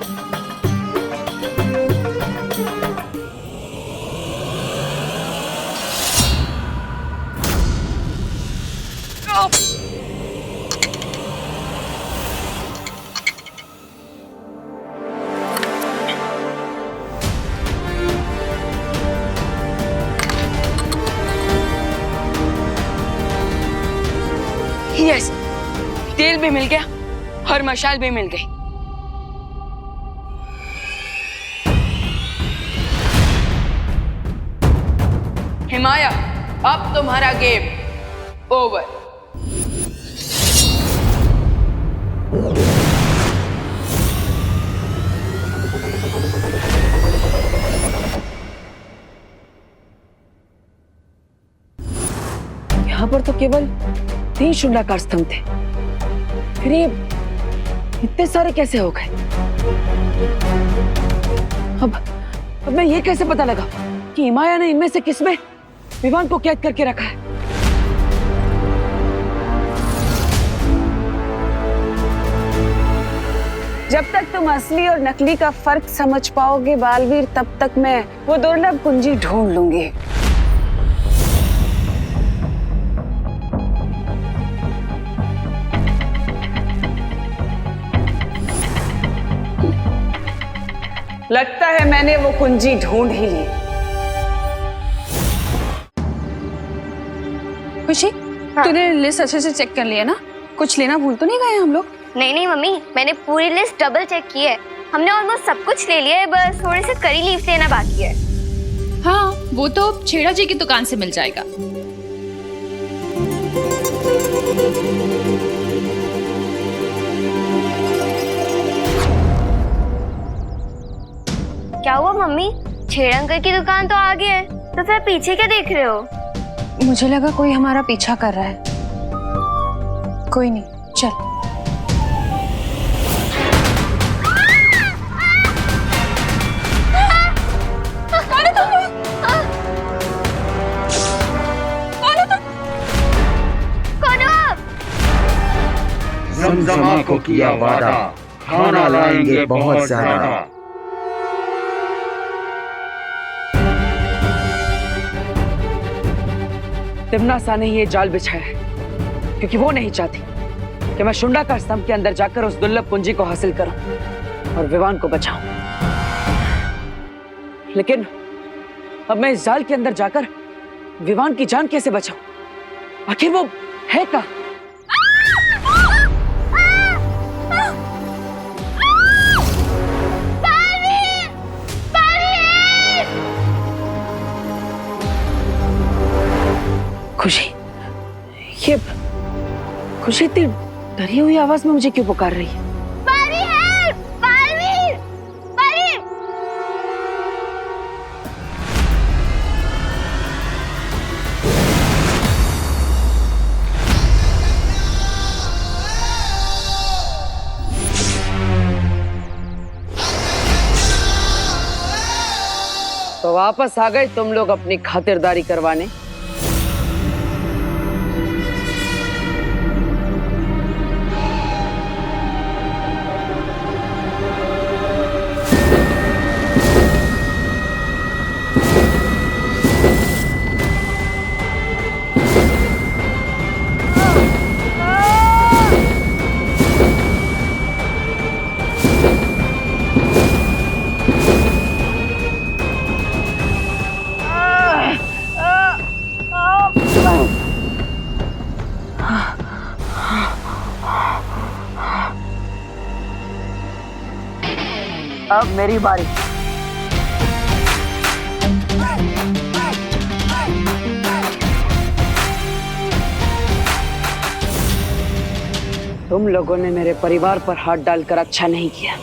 यस, तेल भी मिल गया और मशाल भी मिल गई। हिमाया, अब तुम्हारा गेम ओवर। यहाँ पर तो केवल 3 शुंडाकार स्तंभ थे, फिर इतने सारे कैसे हो गए? अब मैं ये कैसे पता लगा कि हिमाया ने इनमें से किसमें विवान को कैद करके रखा है? जब तक तुम असली और नकली का फर्क समझ पाओगे बालवीर, तब तक मैं वो दुर्लभ कुंजी ढूंढ लूंगी। लगता है मैंने वो कुंजी ढूंढ ही ली। खुशी, तूने लिस्ट अच्छे से चेक कर लिया ना? कुछ लेना भूल तो नहीं गए हम लोग? नहीं नहीं मम्मी, मैंने पूरी लिस्ट डबल चेक की है। हमने ऑलमोस्ट सब कुछ ले लिया है, बस थोड़े से करी लीव्स लेना बाकी है। हाँ, वो तो छेड़ा जी की दुकान से मिल जाएगा। क्या हुआ मम्मी? छेड़ा अंकल की दुकान तो आगे है, तो फिर पीछे क्या देख रहे हो? मुझे लगा कोई हमारा पीछा कर रहा है। कोई नहीं, चल। जमजमा को किया वादा, खाना लाएंगे बहुत ज्यादा। तिम्नासा ने ये जाल बिछाया है क्योंकि वो नहीं चाहती कि मैं शुंडाकार स्तंभ के अंदर जाकर उस दुर्लभ कुंजी को हासिल करूं और विवान को बचाऊं। लेकिन अब मैं इस जाल के अंदर जाकर विवान की जान कैसे बचाऊं? आखिर वो है कहां? खुशी, ये खुशी इतनी डरी हुई आवाज में मुझे क्यों पुकार रही है? तो वापस आ गए तुम लोग अपनी खातिरदारी करवाने। अब मेरी बारी। तुम लोगों ने मेरे परिवार पर हाथ डालकर अच्छा नहीं किया।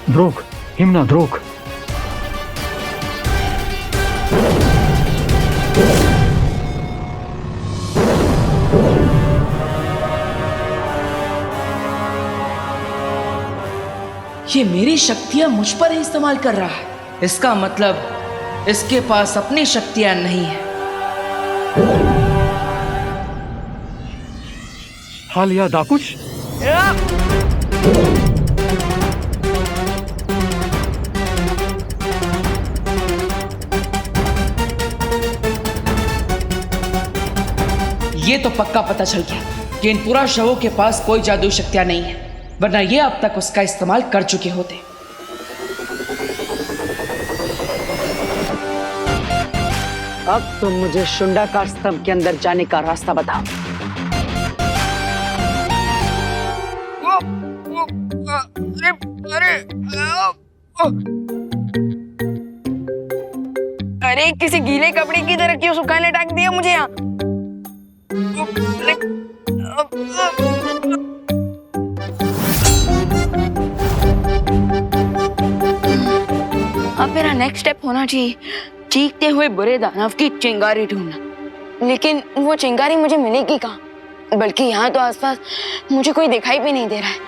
द्रोक, हिमना द्रोक। ये मेरी शक्तियां मुझ पर ही इस्तेमाल कर रहा है। इसका मतलब इसके पास अपनी शक्तियां नहीं है। हालिया दाकुश। ये तो पक्का पता चल गया कि इन पूरा शवों के पास कोई जादुई शक्तियां नहीं है, वरना ये अब तक उसका इस्तेमाल कर चुके होते। अब तुम मुझे शुंडाकार स्तंभ के अंदर जाने का रास्ता बताओ। अरे किसी गीले कपड़े की तरह क्यों सुखाने टांग दिया मुझे यहाँ? अब मेरा नेक्स्ट स्टेप होना चाहिए चीखते हुए बुरे दानव की चिंगारी ढूंढना। लेकिन वो चिंगारी मुझे मिलेगी कहाँ? बल्कि यहाँ तो आसपास मुझे कोई दिखाई भी नहीं दे रहा है।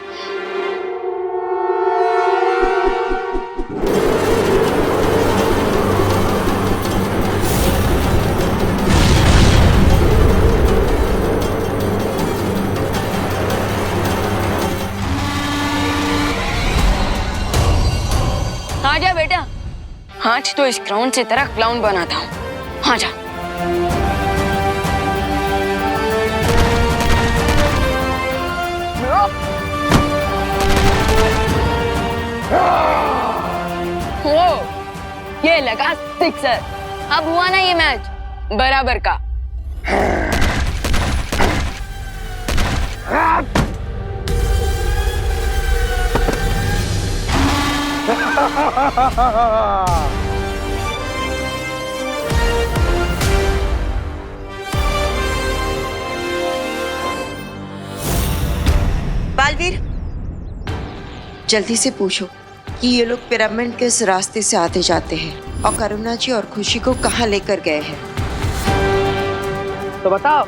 हाँ जा बेटा, आज तो इस ग्राउंड से तेरा क्लाउन बनाता हूँ। हाँ जा। वो ये लगा सिक्सर। अब हुआ ना ये मैच बराबर का। बालवीर, जल्दी से पूछो कि ये लोग पिरामिड किस रास्ते से आते जाते हैं और करुणा जी और खुशी को कहाँ लेकर गए हैं। तो बताओ,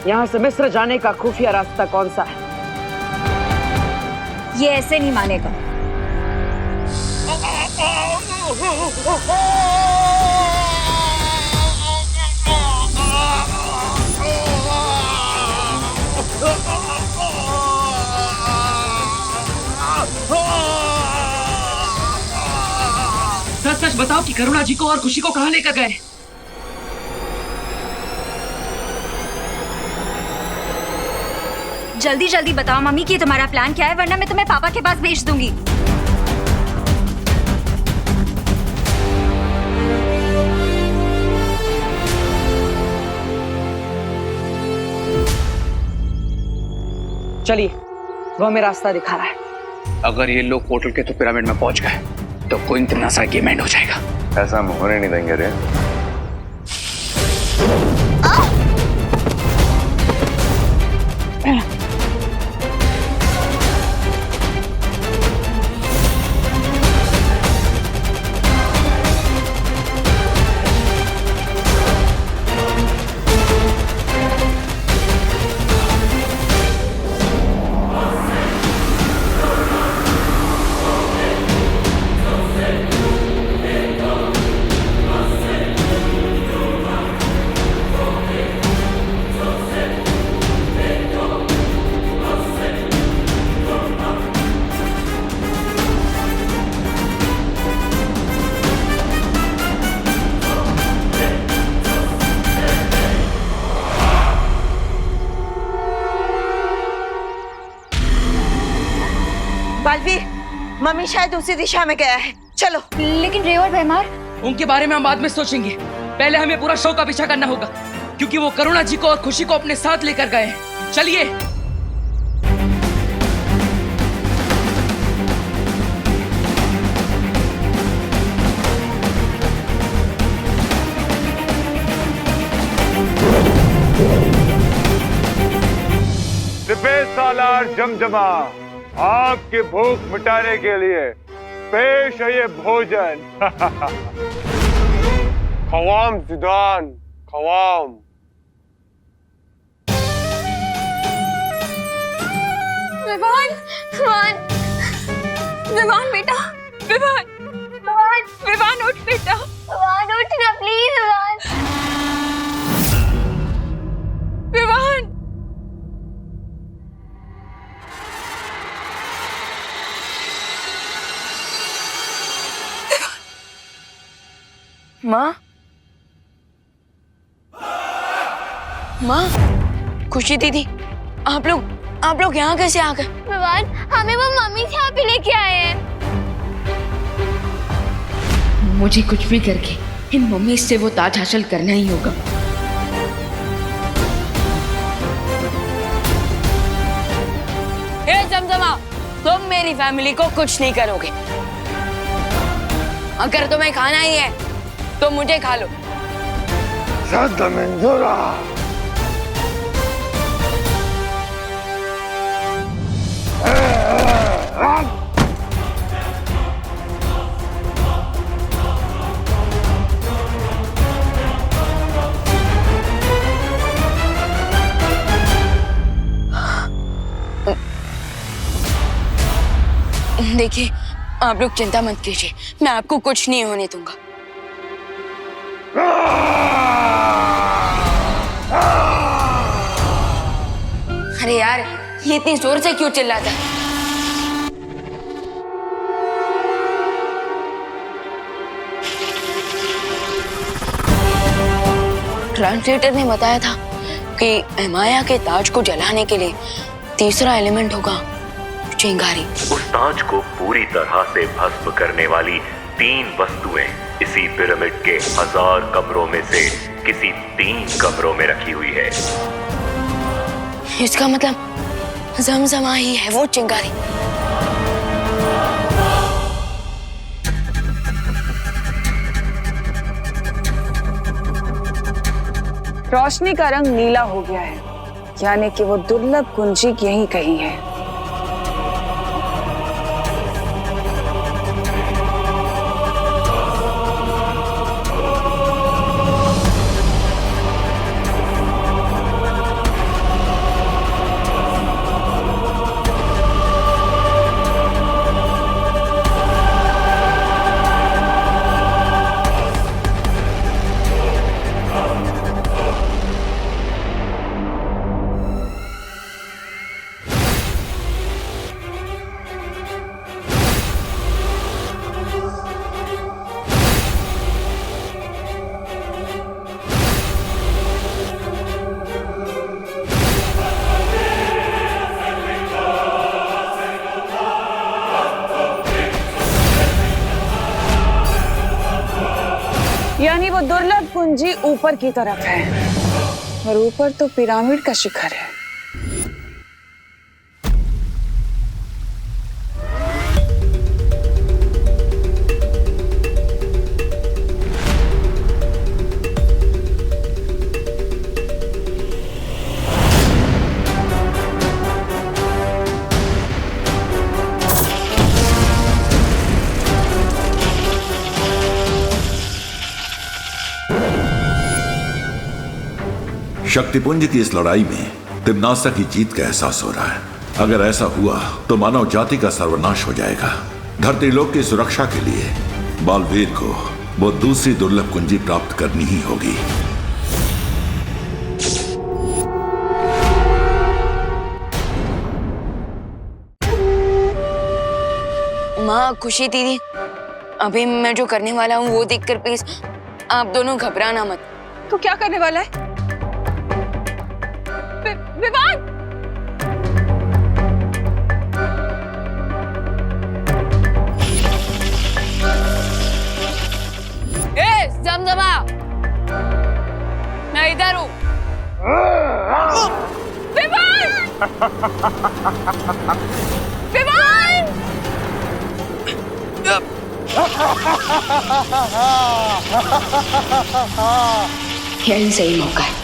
यहाँ से मिस्र जाने का खुफिया रास्ता कौन सा है? ये ऐसे नहीं मानेगा। सच सच बताओ कि करुणा जी को और खुशी को कहाँ लेकर गए? जल्दी जल्दी बताओ मम्मी कि तुम्हारा प्लान क्या है, वरना मैं तुम्हें पापा के पास भेज दूंगी। चलिए, वो हमें रास्ता दिखा रहा है। अगर ये लोग पोर्टल के तो पिरामिड में पहुंच गए तो कोई इतना सा गेम एंड हो जाएगा। ऐसा हम होने नहीं देंगे रे। बालवीर, मम्मी शायद उसी दिशा में गया है। चलो। लेकिन रे और भैमार, उनके बारे में हम बाद में सोचेंगे। पहले हमें पूरा शो का पीछा करना होगा, क्योंकि वो करुणा जी को और खुशी को अपने साथ लेकर गए हैं। चलिए। सालार जमजमा, आपकी भूख मिटाने के लिए पेश है ये भोजन। खवाम जिदान, खवाम। विवान, विवान, विवान बेटा, विवान, विवान, विवान उठ बेटा, विवान उठ ना प्लीज, विवान, विवान। माँ, माँ, खुशी दीदी, आप लोग यहाँ कैसे आ गए? विवान, हमें वो मम्मी से आप ही लेके आए हैं। मुझे कुछ भी करके इन मम्मी से वो ताज हासिल करना ही होगा। हे जमजमा, तुम मेरी फैमिली को कुछ नहीं करोगे। अगर तुम्हें खाना ही है तो मुझे खा लो। मंजूरा देखिए, आप लोग चिंता मत कीजिए, मैं आपको कुछ नहीं होने दूंगा। अरे यार, ये इतनी जोर से क्यों चिल्लाता है? ट्रांसलेटर ने बताया था कि हिमाया के ताज को जलाने के लिए तीसरा एलिमेंट होगा चिंगारी। उस ताज को पूरी तरह से भस्म करने वाली 3 वस्तुएं इसी पिरामिड के 1000 कमरों में से किसी 3 कमरों में रखी हुई है। इसका मतलब जमजमा ही है वो चिंगारी। रोशनी का रंग नीला हो गया है, यानी कि वो दुर्लभ कुंजी यहीं कहीं है। यानी वो दुर्लभ कुंजी ऊपर की तरफ है और ऊपर तो पिरामिड का शिखर है। शक्तिपुंज की इस लड़ाई में तिम्नासा की जीत का एहसास हो रहा है। अगर ऐसा हुआ तो मानव जाति का सर्वनाश हो जाएगा। धरती लोक की सुरक्षा के लिए बालवीर को वो दूसरी दुर्लभ कुंजी प्राप्त करनी ही होगी। माँ, खुशी दीदी, अभी मैं जो करने वाला हूँ वो देखकर प्लीज आप दोनों घबराना मत। तो क्या करने वाला है? विवान! जमजमा, मैं इधर हूँ। विवान! विवान! यही सही मौका है।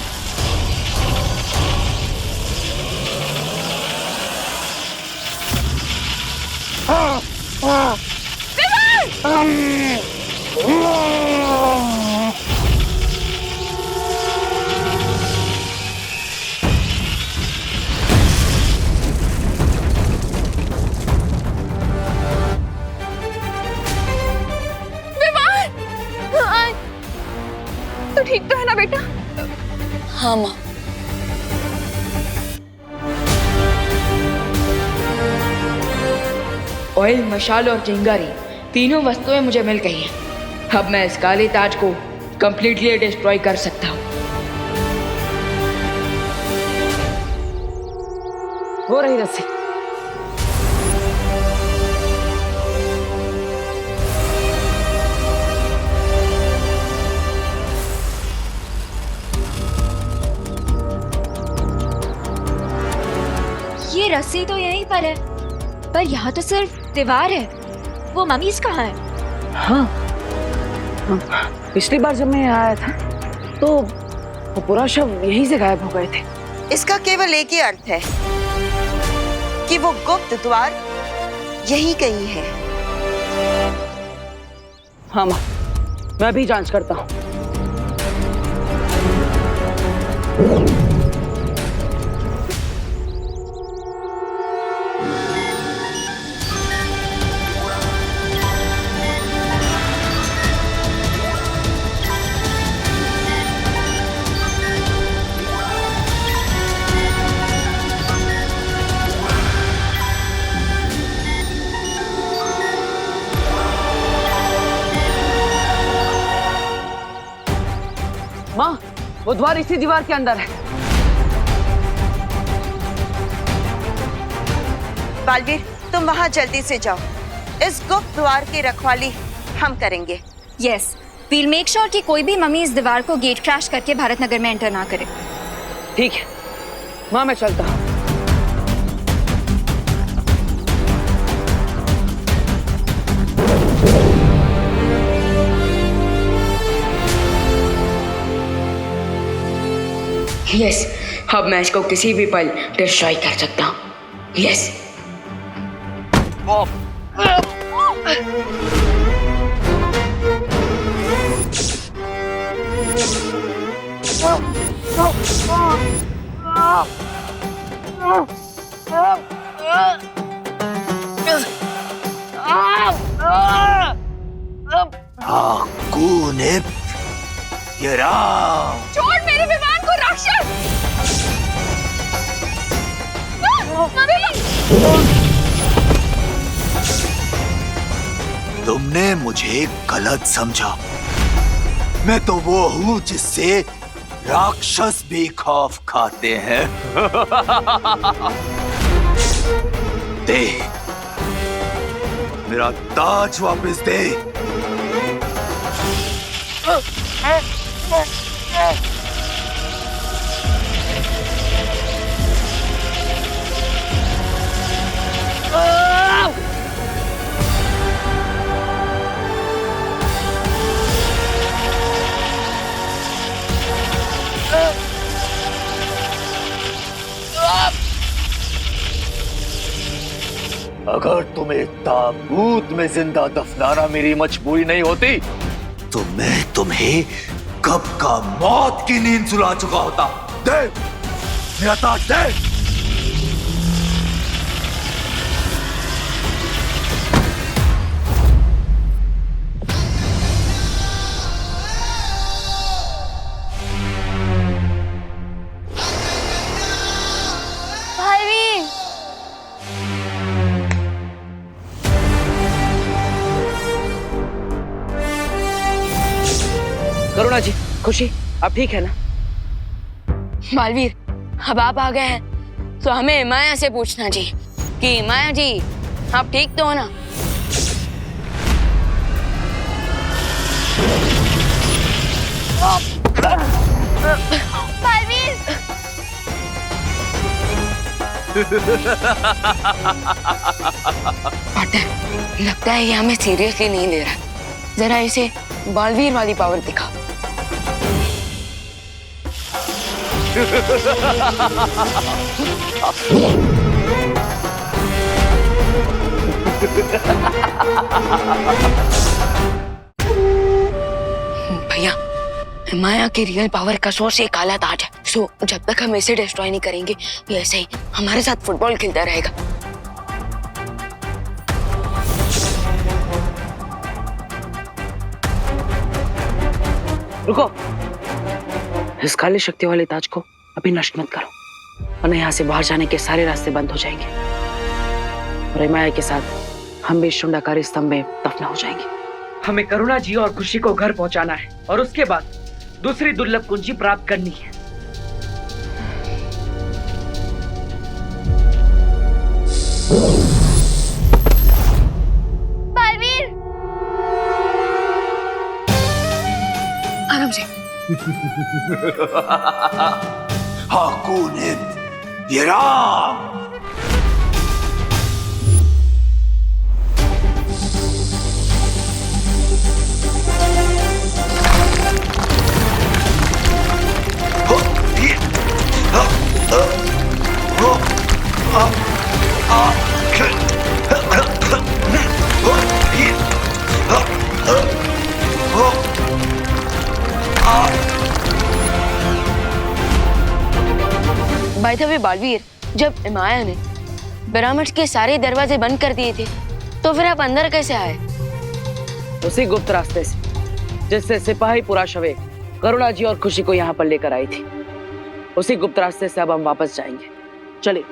तो ठीक तो है ना बेटा? हाँ माँ। ऑयल, मशाल और चिंगारी तीनों वस्तुएं मुझे मिल गई हैं। अब मैं इस काले ताज को कंप्लीटली डिस्ट्रॉय कर सकता हूँ। हो रही रस्सी। पर है, पर यहाँ तो सिर्फ दीवार है। वो मम्मीज कहाँ है? हाँ, पिछली बार जब मैं यहाँ आया था तो वो पूरा शव यहीं से गायब हो गए थे। इसका केवल एक ही अर्थ है कि वो गुप्त द्वार यही कहीं है। हाँ माँ, मैं भी जांच करता हूँ। माँ, वो द्वार इसी दीवार के अंदर है। बालवीर, तुम वहां जल्दी से जाओ। इस गुप्त द्वार की रखवाली हम करेंगे। यस, वील मेक श्योर कि कोई भी मम्मी इस दीवार को गेट क्रैश करके भारत नगर में एंटर ना करे। ठीक है माँ, मैं चलता हूँ। यस, अब मैं इसको किसी भी पल डिस्ट्रॉय कर सकता हूँ। यस। ये राम, छोड़ मेरे विमान को राक्षस! तुमने मुझे गलत समझा। मैं तो वो हूँ जिससे राक्षस भी खौफ खाते हैं। दे, मेरा ताज वापस दे। अगर तुम्हें ताबूत में जिंदा दफनाना मेरी मजबूरी नहीं होती तो मैं तुम्हें कब का मौत की नींद सुला चुका होता। दे मेरा ताज दे। करुणा जी, खुशी, आप ठीक है ना? बालवीर, अब आप आ गए हैं तो हमें माया से पूछना जी कि माया जी आप ठीक तो हो ना? बालवीर! पार्टनर, लगता है ये हमें सीरियसली नहीं ले रहा। जरा इसे बालवीर वाली पावर दिखा। भैया, माया की रियल पावर का सोर्स एक काला ताज है। सो जब तक हम इसे डिस्ट्रॉय नहीं करेंगे ये ऐसे ही हमारे साथ फुटबॉल खेलता रहेगा। रुको, इस काली शक्ति वाले ताज को अभी नष्ट मत करो, वरना यहाँ से बाहर जाने के सारे रास्ते बंद हो जाएंगे और माया के साथ हम भी शुंडाकारी स्तंभ में दफना हो जाएंगे। हमें करुणा जी और खुशी को घर पहुंचाना है और उसके बाद दूसरी दुर्लभ कुंजी प्राप्त करनी है। बालवीर! आराम से। हाकुनित, ये Ram. By the way Baalveer, जब इमाया ने पिरामिड्स के सारे दरवाजे बंद कर दिए थे तो फिर आप अंदर कैसे आए? उसी गुप्त रास्ते से जिससे सिपाही पूरा शवे करुणा जी और खुशी को यहाँ पर लेकर आई थी। उसी गुप्त रास्ते से अब हम वापस जाएंगे। चलिए।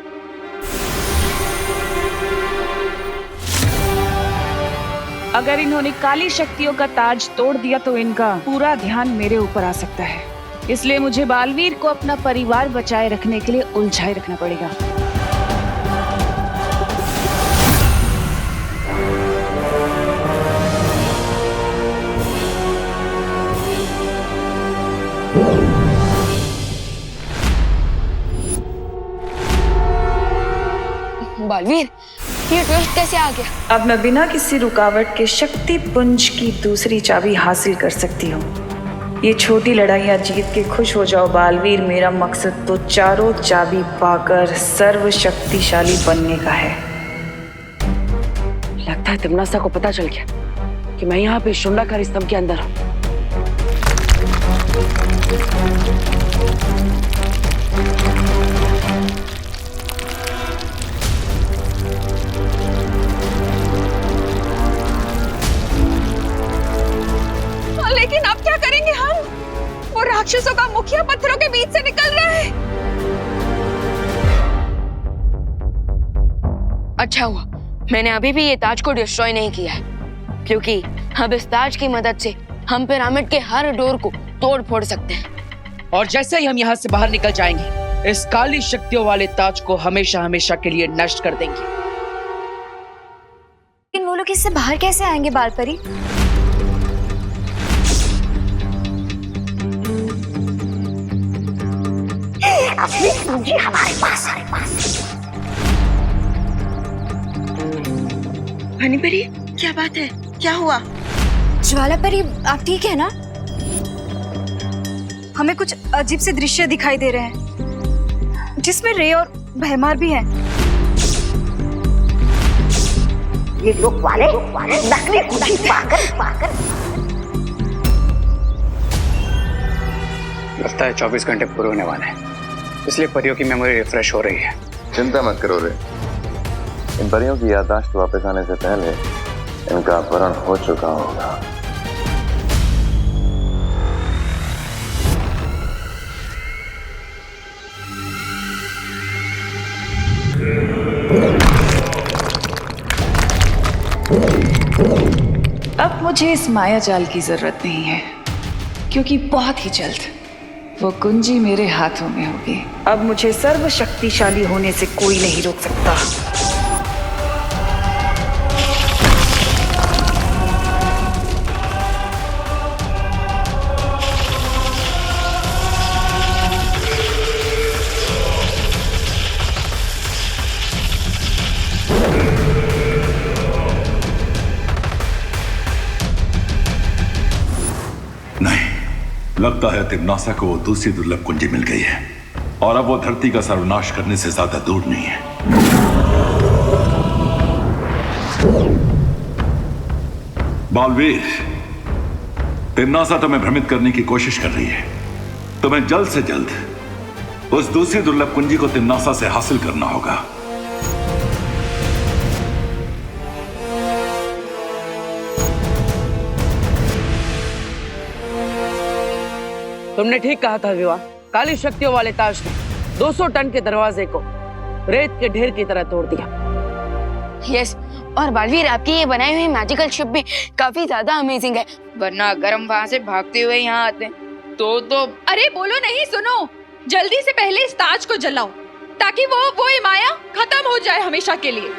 अगर इन्होंने काली शक्तियों का ताज तोड़ दिया तो इनका पूरा ध्यान मेरे ऊपर आ सकता है, इसलिए मुझे बालवीर को अपना परिवार बचाए रखने के लिए उलझाए रखना पड़ेगा। बालवीर, ये ट्विस्ट कैसे आ गया? अब मैं बिना किसी रुकावट के शक्ति पुंज की दूसरी चाबी हासिल कर सकती हूँ। ये छोटी लड़ाइयाँ जीत के खुश हो जाओ बालवीर, मेरा मकसद तो चारों चाबी पाकर सर्वशक्तिशाली बनने का है। लगता है तिम्नासा को पता चल गया कि मैं यहाँ पे शुंडाकारी स्तंभ के अंदर हूँ। लेकिन अब क्या करेंगे हम? वो राक्षसों का मुखिया पत्थरों के बीच से निकल रहा है। अच्छा हुआ मैंने अभी भी ये ताज को डिस्ट्रॉय नहीं किया है, क्योंकि अब इस ताज की मदद से हम पिरामिड के हर डोर को तोड़ फोड़ सकते हैं। और जैसे ही हम यहाँ से बाहर निकल जाएंगे, इस काली शक्तियों वाले ताज को हमेशा हमेशा के लिए नष्ट कर देंगे। लेकिन वो लोग इससे बाहर कैसे आएंगे बालपरी? असली पूंजी हमारे पास है। हनीपरी, क्या बात है? क्या हुआ? ज्वाला परी, आप ठीक है ना? हमें कुछ अजीब से दृश्य दिखाई दे रहे हैं जिसमें रे और भयमार भी हैं। ये लोग वाले नकली पूंजी पाकर लगता है 24 घंटे पूरे होने वाले हैं, इसलिए परियों की मेमोरी रिफ्रेश हो रही है। चिंता मत करो रे, इन परियों की याददाश्त वापस आने से पहले इनका अपहरण हो चुका होगा। अब मुझे इस माया जाल की जरूरत नहीं है, क्योंकि बहुत ही जल्द वो कुंजी मेरे हाथों में होगी। अब मुझे सर्वशक्तिशाली होने से कोई नहीं रोक सकता। लगता है तिम्नासा को वो दूसरी दुर्लभ कुंजी मिल गई है और अब वो धरती का सर्वनाश करने से ज्यादा दूर नहीं है। बालवीर, तिम्नासा तुम्हें भ्रमित करने की कोशिश कर रही है। तुम्हें जल्द से जल्द उस दूसरी दुर्लभ कुंजी को तिम्नासा से हासिल करना होगा। तुमने ठीक कहा था विवाह। काली शक्तियों वाले ताज ने 200 टन के दरवाजे को रेत के ढेर की तरह तोड़ दिया। यस, और बालवीर, आपकी ये बनाई हुई मैजिकल शिप भी काफी ज्यादा अमेजिंग है, वरना अगर हम वहां से भागते हुए यहाँ आते तो अरे बोलो नहीं, सुनो, जल्दी से पहले इस ताज को जलाओ ताकि वो इमाया खत्म हो जाए हमेशा के लिए।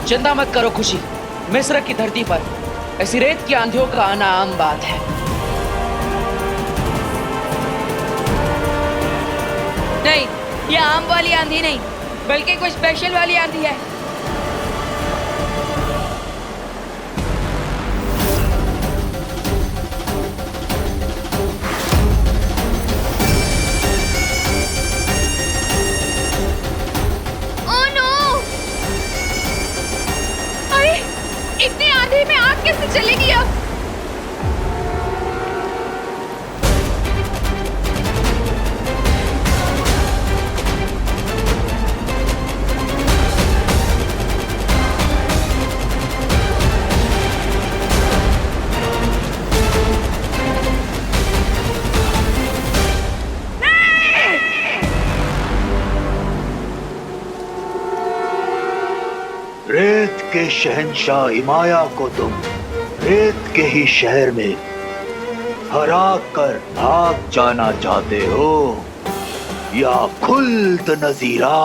चिंता मत करो खुशी, मिस्र की धरती पर ऐसी रेत की आंधियों का आना आम बात है। नहीं, ये आम वाली आंधी नहीं, बल्कि कुछ स्पेशल वाली आंधी है। Oh no! अरे, इतनी आंधी में आग कैसे चलेगी अब? रेत के शहंशाह इमाया को तुम रेत के ही शहर में हरा कर भाग जाना चाहते हो या खुल्द नजीरा?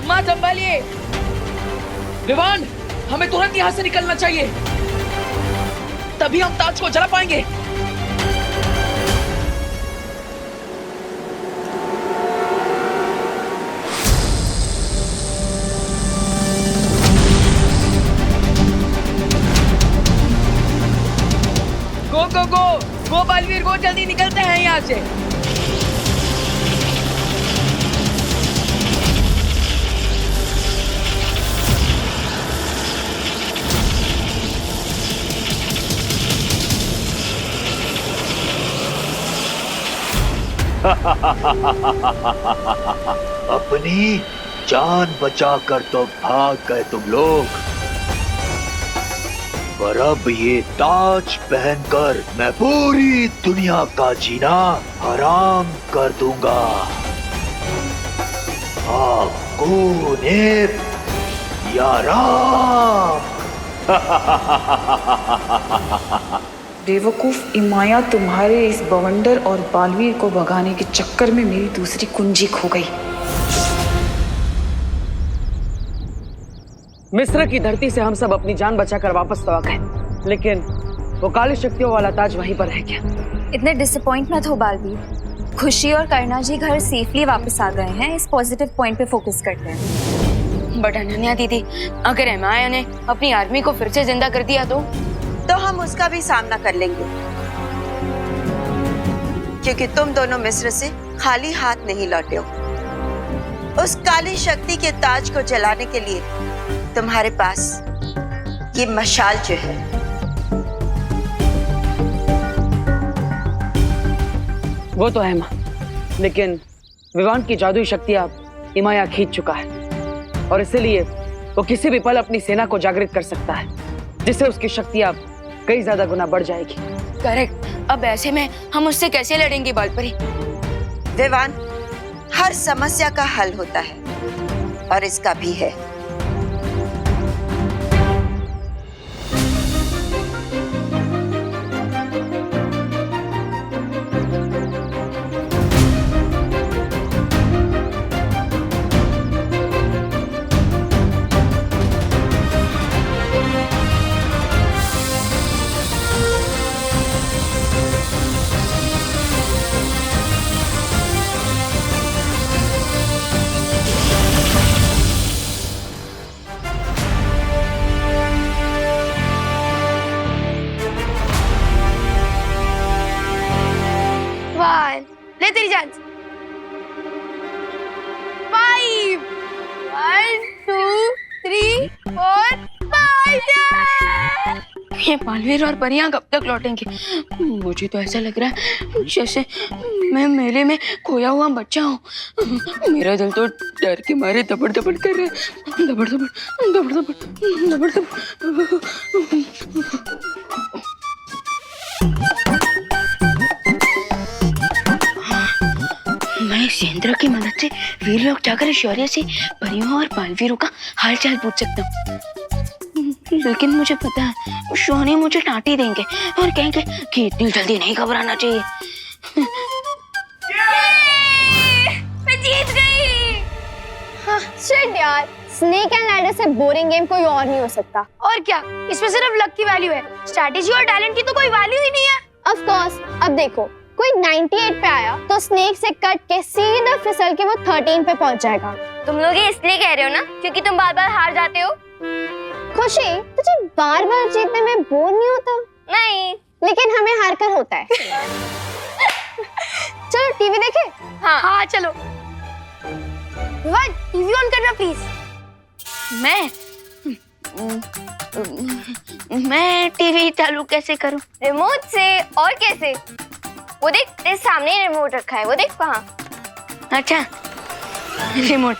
माँ संभालिए। विवान, हमें तुरंत यहाँ से निकलना चाहिए, तभी हम ताज को जला पाएंगे। गो बालवीर, गो, जल्दी निकलते हैं यहाँ से। अपनी जान बचाकर तो भाग गए तुम लोग, पर अब ये ताज पहनकर मैं पूरी दुनिया का जीना हराम कर दूंगा। आपको नेब या राख। बेवकूफ इमाया, तुम्हारे इस बवंडर और बालवीर को भगाने के चक्कर में मेरी दूसरी कुंजी खो गई। मिस्र की धरती से हम सब अपनी जान बचाकर वापस तो आ गए, लेकिन वो काली शक्तियों वाला ताज वहीं पर रह गया। इतने डिसअपॉइंट मत हो बालवीर। खुशी और करना जी घर सेफली वापस आ गए हैं। इस पॉजिटिव पॉइंट पे फोकस करते हैं। बट अनन्या दीदी, अगर इमाया ने अपनी आर्मी को फिर से जिंदा कर दिया तो हम उसका भी सामना कर लेंगे, क्योंकि तुम दोनों मिस्र से खाली हाथ नहीं लौटे हो। उस काली शक्ति के ताज को जलाने के लिए तुम्हारे पास ये मशाल जो है, वो तो है माँ, लेकिन विवान की जादुई शक्ति अब इमाया खींच चुका है, और इसीलिए वो किसी भी पल अपनी सेना को जागृत कर सकता है, जिससे उसकी शक्ति अब कई ज्यादा गुना बढ़ जाएगी। करेक्ट। अब ऐसे में हम उससे कैसे लड़ेंगे बालपरी? विवान, हर समस्या का हल होता है, और इसका भी है। और ये बालवीर और परियां कब तक लौटेंगे? मुझे तो ऐसा लग रहा है जैसे मैं मेले में खोया हुआ बच्चा हूँ। मेरा दिल तो डर के मारे दबड़ दबड़ कर रहा है, दबड़ दबड़ दबड़ दबड़ दबड़ दबड़। मैं इस यंत्र की मदद से वीर लोग जाकर शौर्य से परियों और बालवीरों का हालचाल पूछ सकता हूँ। लेकिन मुझे पता है शौर्य मुझे डांटी देंगे और कहेंगे कि इतनी जल्दी नहीं घबराना चाहिए। मैं जीत गई। हाँ, शिट यार, स्नेक एंड लैडर से बोरिंग गेम कोई और नहीं हो सकता। और क्या, इसमें सिर्फ लक की वैल्यू है, स्ट्रैटेजी और टैलेंट की तो कोई वैल्यू ही नहीं है। ऑफ कोर्स, अब देखो कोई 98 पे आया तो स्नेक से कट के सीधा फिसल के वो 13 पे पहुंच जाएगा। तुम लोग ये इसलिए कह रहे हो ना क्योंकि तुम बार बार हार जाते हो? खुशी, तुझे बार बार जीतने में बोर नहीं होता? नहीं, लेकिन हमें हार कर होता है। चलो टीवी देखें? हाँ चलो। टीवी ऑन करना प्लीज। मैं टीवी चालू कैसे करूं? रिमोट से। और कैसे? वो देख, तेरे सामने ही रिमोट रखा है, वो देख वहाँ। अच्छा, रिमोट।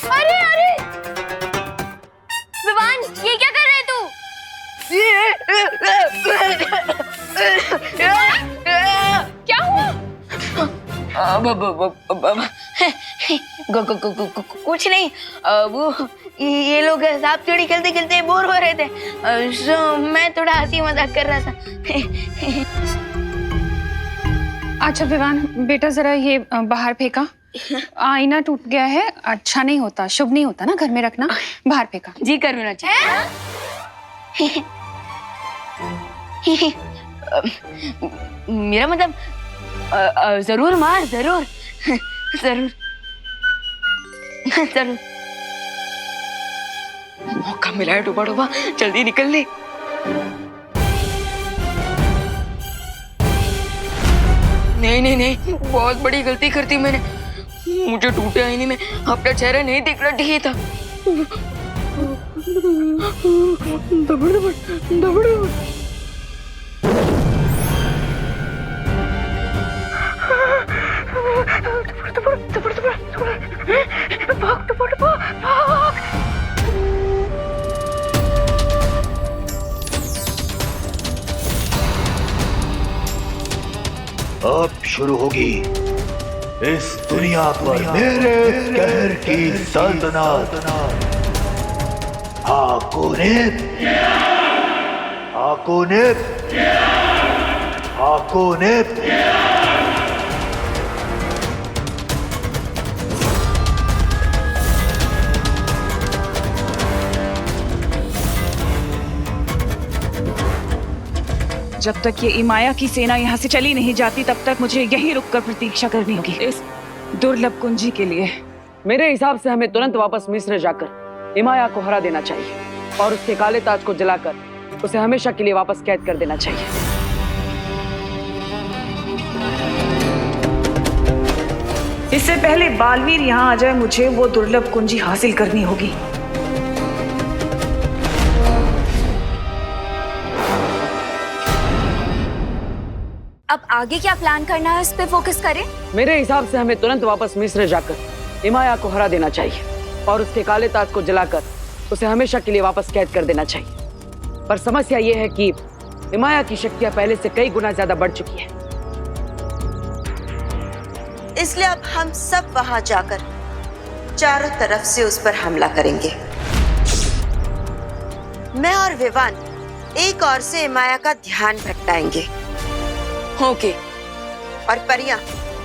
अरे अरे विवान, ये क्या कर रहे तू? क्या हुआ? कुछ नहीं, वो ये लोग सांप सीढ़ी खेलते खेलते बोर हो रहे थे, सो मैं थोड़ा हंसी मजाक कर रहा था। अच्छा विवान बेटा, जरा ये बाहर फेंका। आईना टूट गया है, अच्छा नहीं होता, शुभ नहीं होता ना घर में रखना। बाहर फेंका। जी करना चाहिए। मेरा मतलब जरूर मार, जरूर जरूर जरूर। मौका मिला है डूबा डूबा, जल्दी निकल ले। नहीं नहीं नहीं, बहुत बड़ी गलती कर दी मैंने। मुझे टूटे आईने में अपना चेहरा नहीं दिखना चाहिए था। दबड़ दबड़ दबड़ दबड़। अब शुरू होगी इस दुनिया पर मेरे कहर की सल्तनत। हाकोनेप, हाकोनेप, हाकोनेप। जब तक ये इमाया की सेना यहाँ से चली नहीं जाती तब तक मुझे यहीं रुककर प्रतीक्षा करनी होगी इस दुर्लभ कुंजी के लिए। मेरे हिसाब से हमें तुरंत वापस मिस्र जाकर इमाया को हरा देना चाहिए और उसके काले ताज को जलाकर उसे हमेशा के लिए वापस कैद कर देना चाहिए। इससे पहले बालवीर यहाँ आ जाए मुझे वो दुर्लभ कुंजी हासिल करनी होगी। अब आगे क्या प्लान करना है, उस पे फोकस करें। मेरे हिसाब से हमें तुरंत वापस मिस्र जाकर इमाया को हरा देना चाहिए और उसके काले ताज को जलाकर उसे हमेशा के लिए वापस कैद कर देना चाहिए। पर समस्या ये है कि इमाया की शक्तियां पहले से कई गुना ज्यादा बढ़ चुकी है। इसलिए अब हम सब वहां जाकर चारों तरफ से उस पर हमला करेंगे। मैं और विवान एक ओर से इमाया का ध्यान भटकाएंगे। ओके। और परियां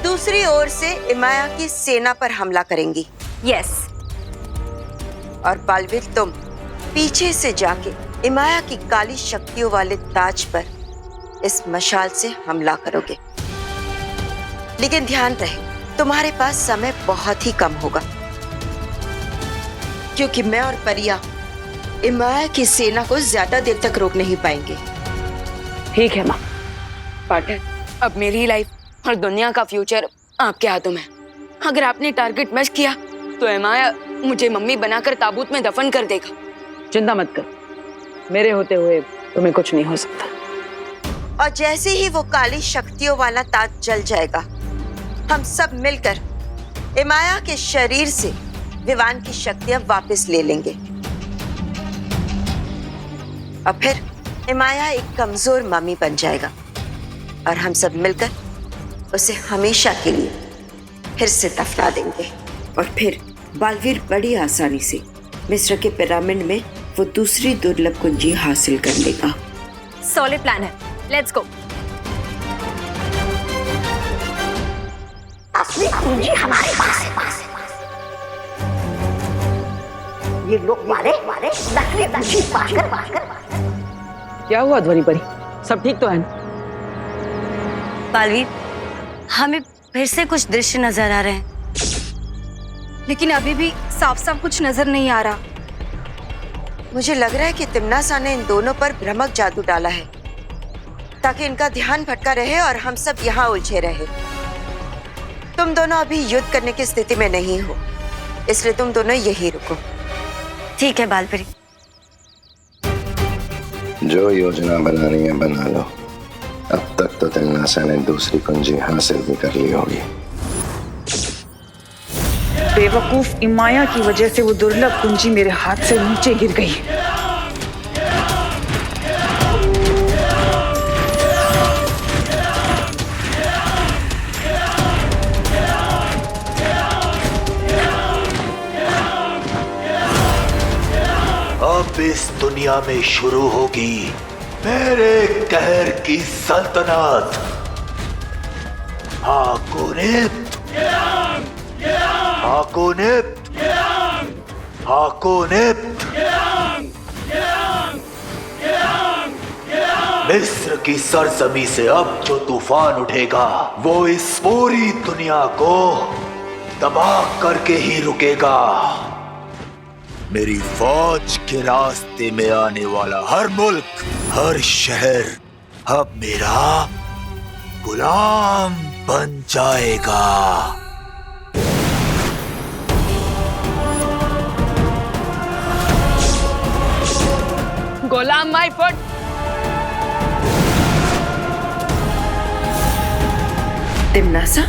दूसरी ओर से इमाया की सेना पर हमला करेंगी। यस। और बालवीर तुम पीछे से जाके इमाया की काली शक्तियों वाले ताज पर इस मशाल से हमला करोगे। लेकिन ध्यान रहे तुम्हारे पास समय बहुत ही कम होगा, क्योंकि मैं और परियां इमाया की सेना को ज्यादा देर तक रोक नहीं पाएंगे। ठीक है माँ। पार्टनर, अब मेरी लाइफ और दुनिया का फ्यूचर आपके हाथों में। अगर आपने टारगेट मिस किया तो इमाया मुझे मम्मी बनाकर ताबूत में दफन कर देगा। चिंता मत कर, मेरे होते हुए तुम्हें कुछ नहीं हो सकता। और जैसे ही वो काली शक्तियों वाला ताज जल जाएगा, हम सब मिलकर इमाया के शरीर से विवान की शक्तियां वापस ले लेंगे और फिर इमाया एक कमजोर मम्मी बन जाएगा और हम सब मिलकर उसे हमेशा के लिए फिर से दफना देंगे। और फिर बालवीर बड़ी आसानी से मिस्र के पिरामिड में वो दूसरी दुर्लभ कुंजी हासिल कर लेगा। सॉलिड प्लान है, लेट्स गो। असली कुंजी हमारे पास है। ये लोग मारे नकली कुंजी पाकर। क्या हुआ ध्वनि परी, सब ठीक तो है ना? बालवीर, हमें फिर से कुछ दृश्य नजर आ रहे हैं, लेकिन अभी भी साफ साफ कुछ नजर नहीं आ रहा। मुझे लग रहा है कि तिम्नासा ने इन दोनों पर भ्रमक जादू डाला है ताकि इनका ध्यान भटका रहे और हम सब यहाँ उलझे रहे। तुम दोनों अभी युद्ध करने की स्थिति में नहीं हो, इसलिए तुम दोनों यही रुको। ठीक है बालवीर। जो योजना बनानी है बना लो। अब तक तो तिम्नासा ने दूसरी कुंजी हासिल भी कर ली होगी। बेवकूफ इमाया की वजह से वो दुर्लभ कुंजी मेरे हाथ से नीचे गिर गई। अब इस दुनिया में शुरू होगी मेरे कहर की सल्तनत। हाकोनिप्त, हाकोनिप्त, हाकोनिप्त। मिस्र की सरजमी से अब जो तूफान उठेगा वो इस पूरी दुनिया को तबाह करके ही रुकेगा। मेरी फौज के रास्ते में आने वाला हर मुल्क, हर शहर अब मेरा गुलाम बन जाएगा। गुलाम माय फुट। तिम्नासा,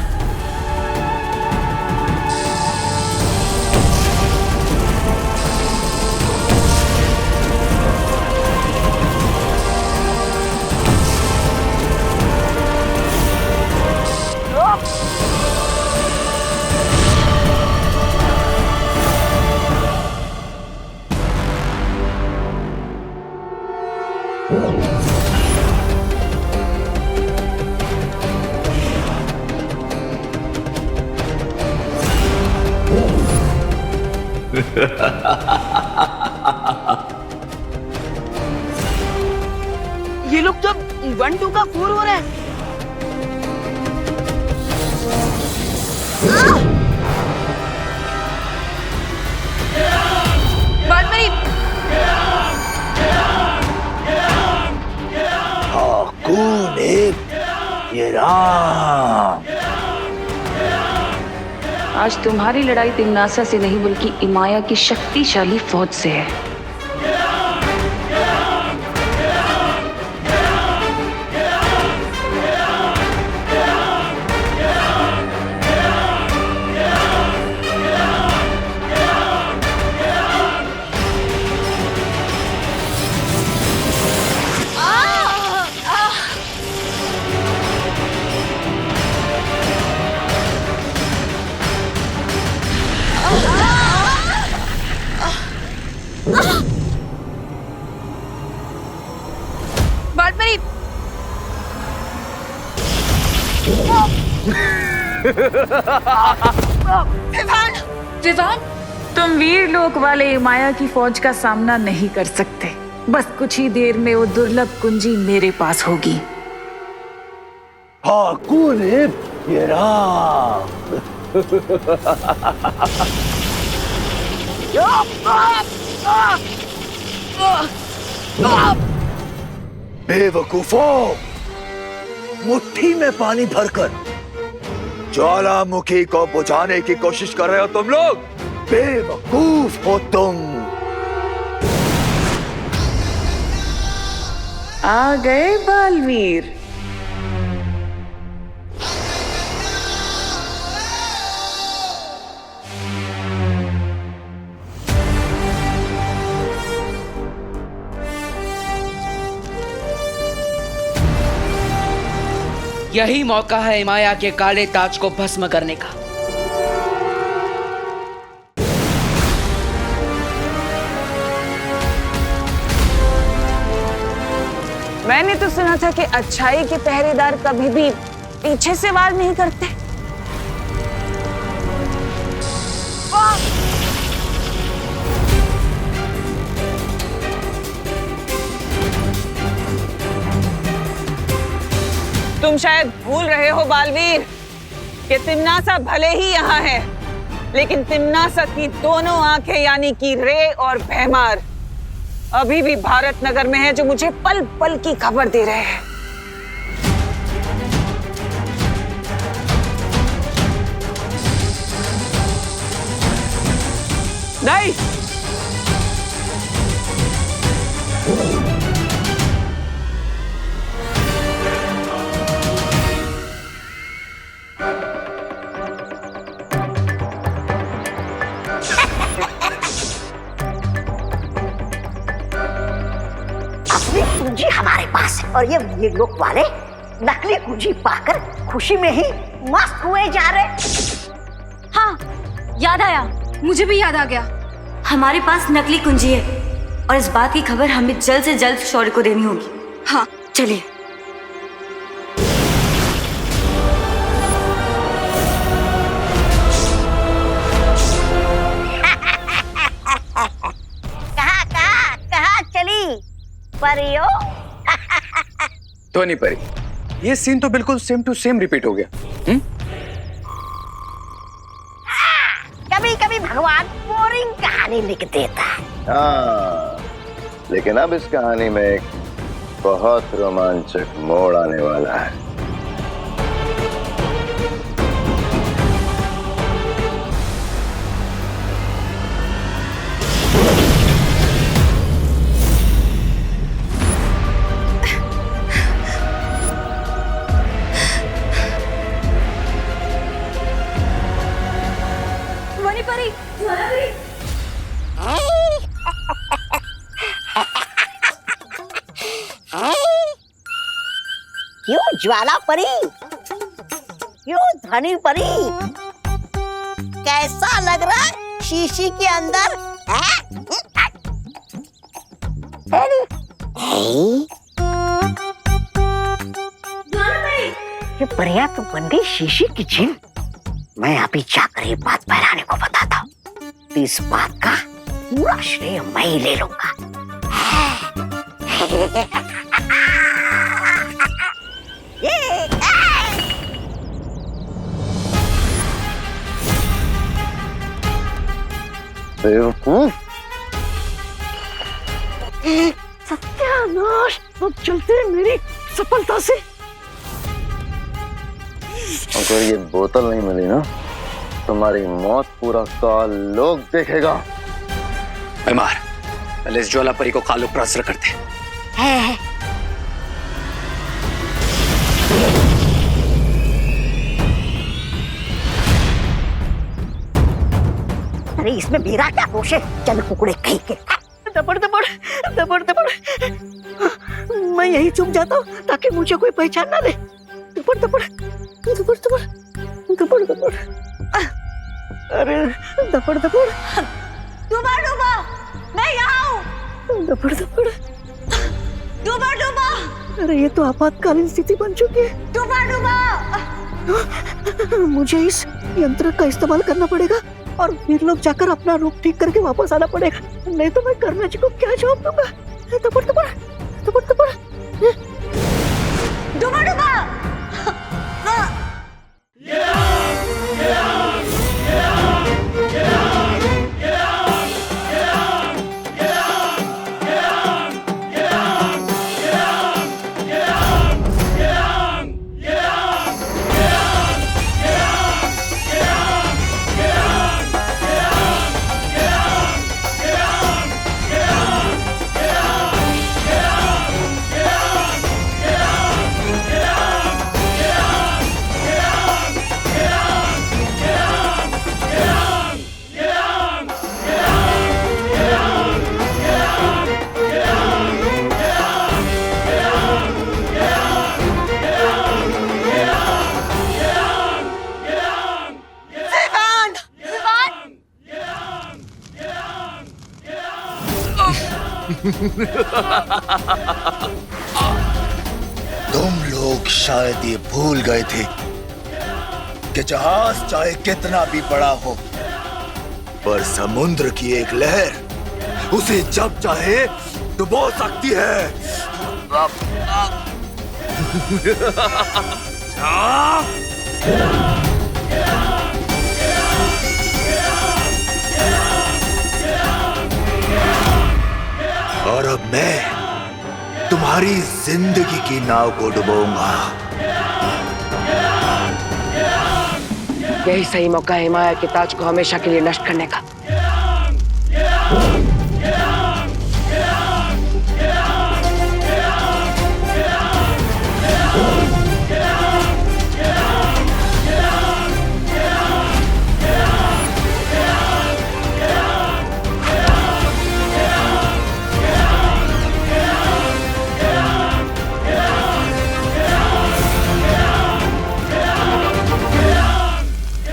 ये लोग तो 1-2 का 4 हो रहा है। ये राम। आज तुम्हारी लड़ाई तिम्नासा से नहीं बल्कि इमाया की शक्तिशाली फौज से है। विवान, तुम वीर लोक वाले इमाया की फौज का सामना नहीं कर सकते। बस कुछ ही देर में वो दुर्लभ कुंजी मेरे पास होगी। हाकोनिप्त, ये राम। बेवकूफों, मुट्ठी में पानी भरकर ज्वालामुखी को बुझाने की कोशिश कर रहे हो तुम लोग? बेवकूफ हो तुम। आ गए बालवीर। यही मौका है इमाया के काले ताज को भस्म करने का। मैंने तो सुना था कि अच्छाई के पहरेदार कभी भी पीछे से वार नहीं करते। तुम शायद भूल रहे हो बालवीर कि तिम्नासा भले ही यहाँ है, लेकिन तिम्नासा की दोनों आंखें यानी कि रे और भैमार अभी भी भारत नगर में है, जो मुझे पल पल की खबर दे रहे हैं। नहीं, कुंजी हमारे पास है और ये लोग वाले नकली कुंजी पाकर खुशी में ही मस्त हुए जा रहे। हाँ, याद आया, मुझे भी याद आ गया। हमारे पास नकली कुंजी है और इस बात की खबर हमें जल्द से जल्द शौर्य को देनी होगी। हाँ, चलिए। कहाँ चली परियो? ध्वनि परी, ये सीन तो बिल्कुल सेम टू सेम रिपीट हो गया। कभी कभी भगवान बोरिंग कहानी लिख देता है। हाँ, लेकिन अब इस कहानी में एक बहुत रोमांचक मोड़ आने वाला है। क्यों ज्वाला परी, क्यों धनी परी, कैसा लग रहा है शीशी के अंदर? ये परिया तो बन गई शीशी की झील। मैं अभी जाकर ये बात बहराने को बताता हूँ। इस बात का पूरा श्रेय मैं ही ले लूंगा। सत्यानाश, अब चलते हैं मेरी सफलता से। अगर ये बोतल नहीं मिली ना, तुम्हारी मौत पूरा काल लोग देखेगा। बीमार, पहले इस ज्वाला परी को कालो प्रास्त्र करते हैं। अरे इसमें मेरा क्या दोष है? चल कुकड़े कहीं के। दबड़ दबड़ दबड़ दबड़, मैं यही चुप जाता हूँ ताकि मुझे कोई पहचान ना ले। दबड़ दबड़ दबड़ दबड़ दबड़ दबड़, अरे दबड़ दबड़। डूबा डूबा, मैं यहाँ हूँ। दबड़ दबड़ डूबा डूबा। अरे ये तो आपातकालीन स्थिति बन चुकी है। डूबा डूबा, मुझे इस यंत्र का इस्तेमाल करना पड़ेगा और फिर लोग जाकर अपना रूप ठीक करके वापस आना पड़ेगा, नहीं तो मैं कर्णा जी को क्या जवाब दूंगा। दबड़ दबड़ दबड़ दबड़, डूबा डूबा। तुम लोग शायद ये भूल गए थे कि जहाज चाहे कितना भी बड़ा हो, पर समुद्र की एक लहर उसे जब चाहे डुबो सकती है। और अब मैं तुम्हारी जिंदगी की नाव को डुबोऊंगा। यही सही मौका है हिमाया के ताज को हमेशा के लिए नष्ट करने का।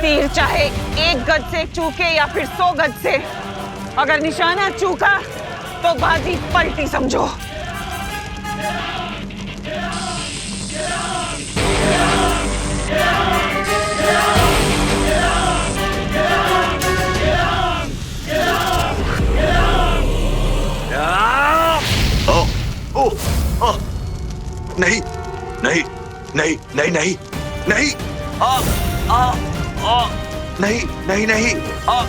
तीर चाहे 1 गज से चूके या फिर 100 गज से, अगर निशाना चूका तो बाजी पलटी समझो। नहीं नहीं नहीं नहीं नहीं नहीं आ आ आ नहीं नहीं नहीं आ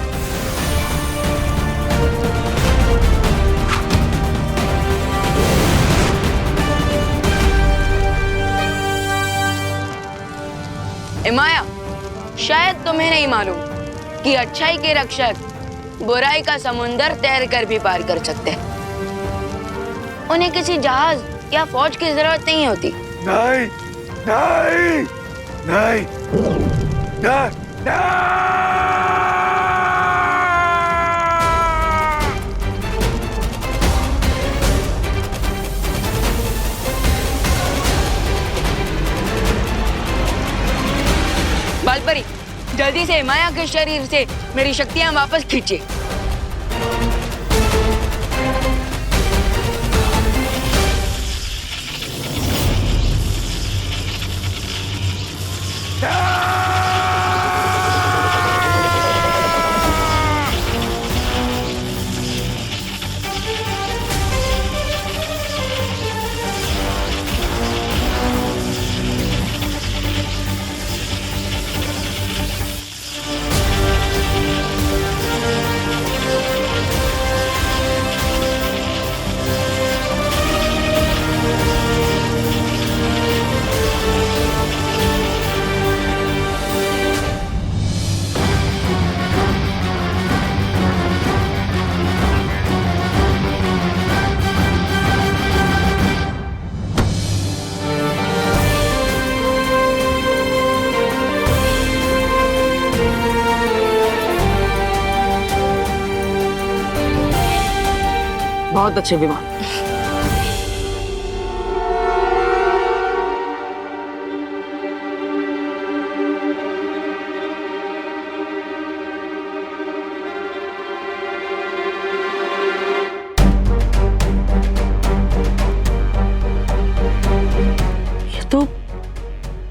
इमाया, शायद तुम्हें नहीं मालूम कि अच्छाई के रक्षक बुराई का समुंदर तैर कर भी पार कर सकते हैं। उन्हें किसी जहाज या फौज की जरूरत नहीं होती। नहीं नहीं नहीं नहीं बालपरी, जल्दी से हिमाया के शरीर से मेरी शक्तियां वापस खींचे। बहुत अच्छे विमान। ये तो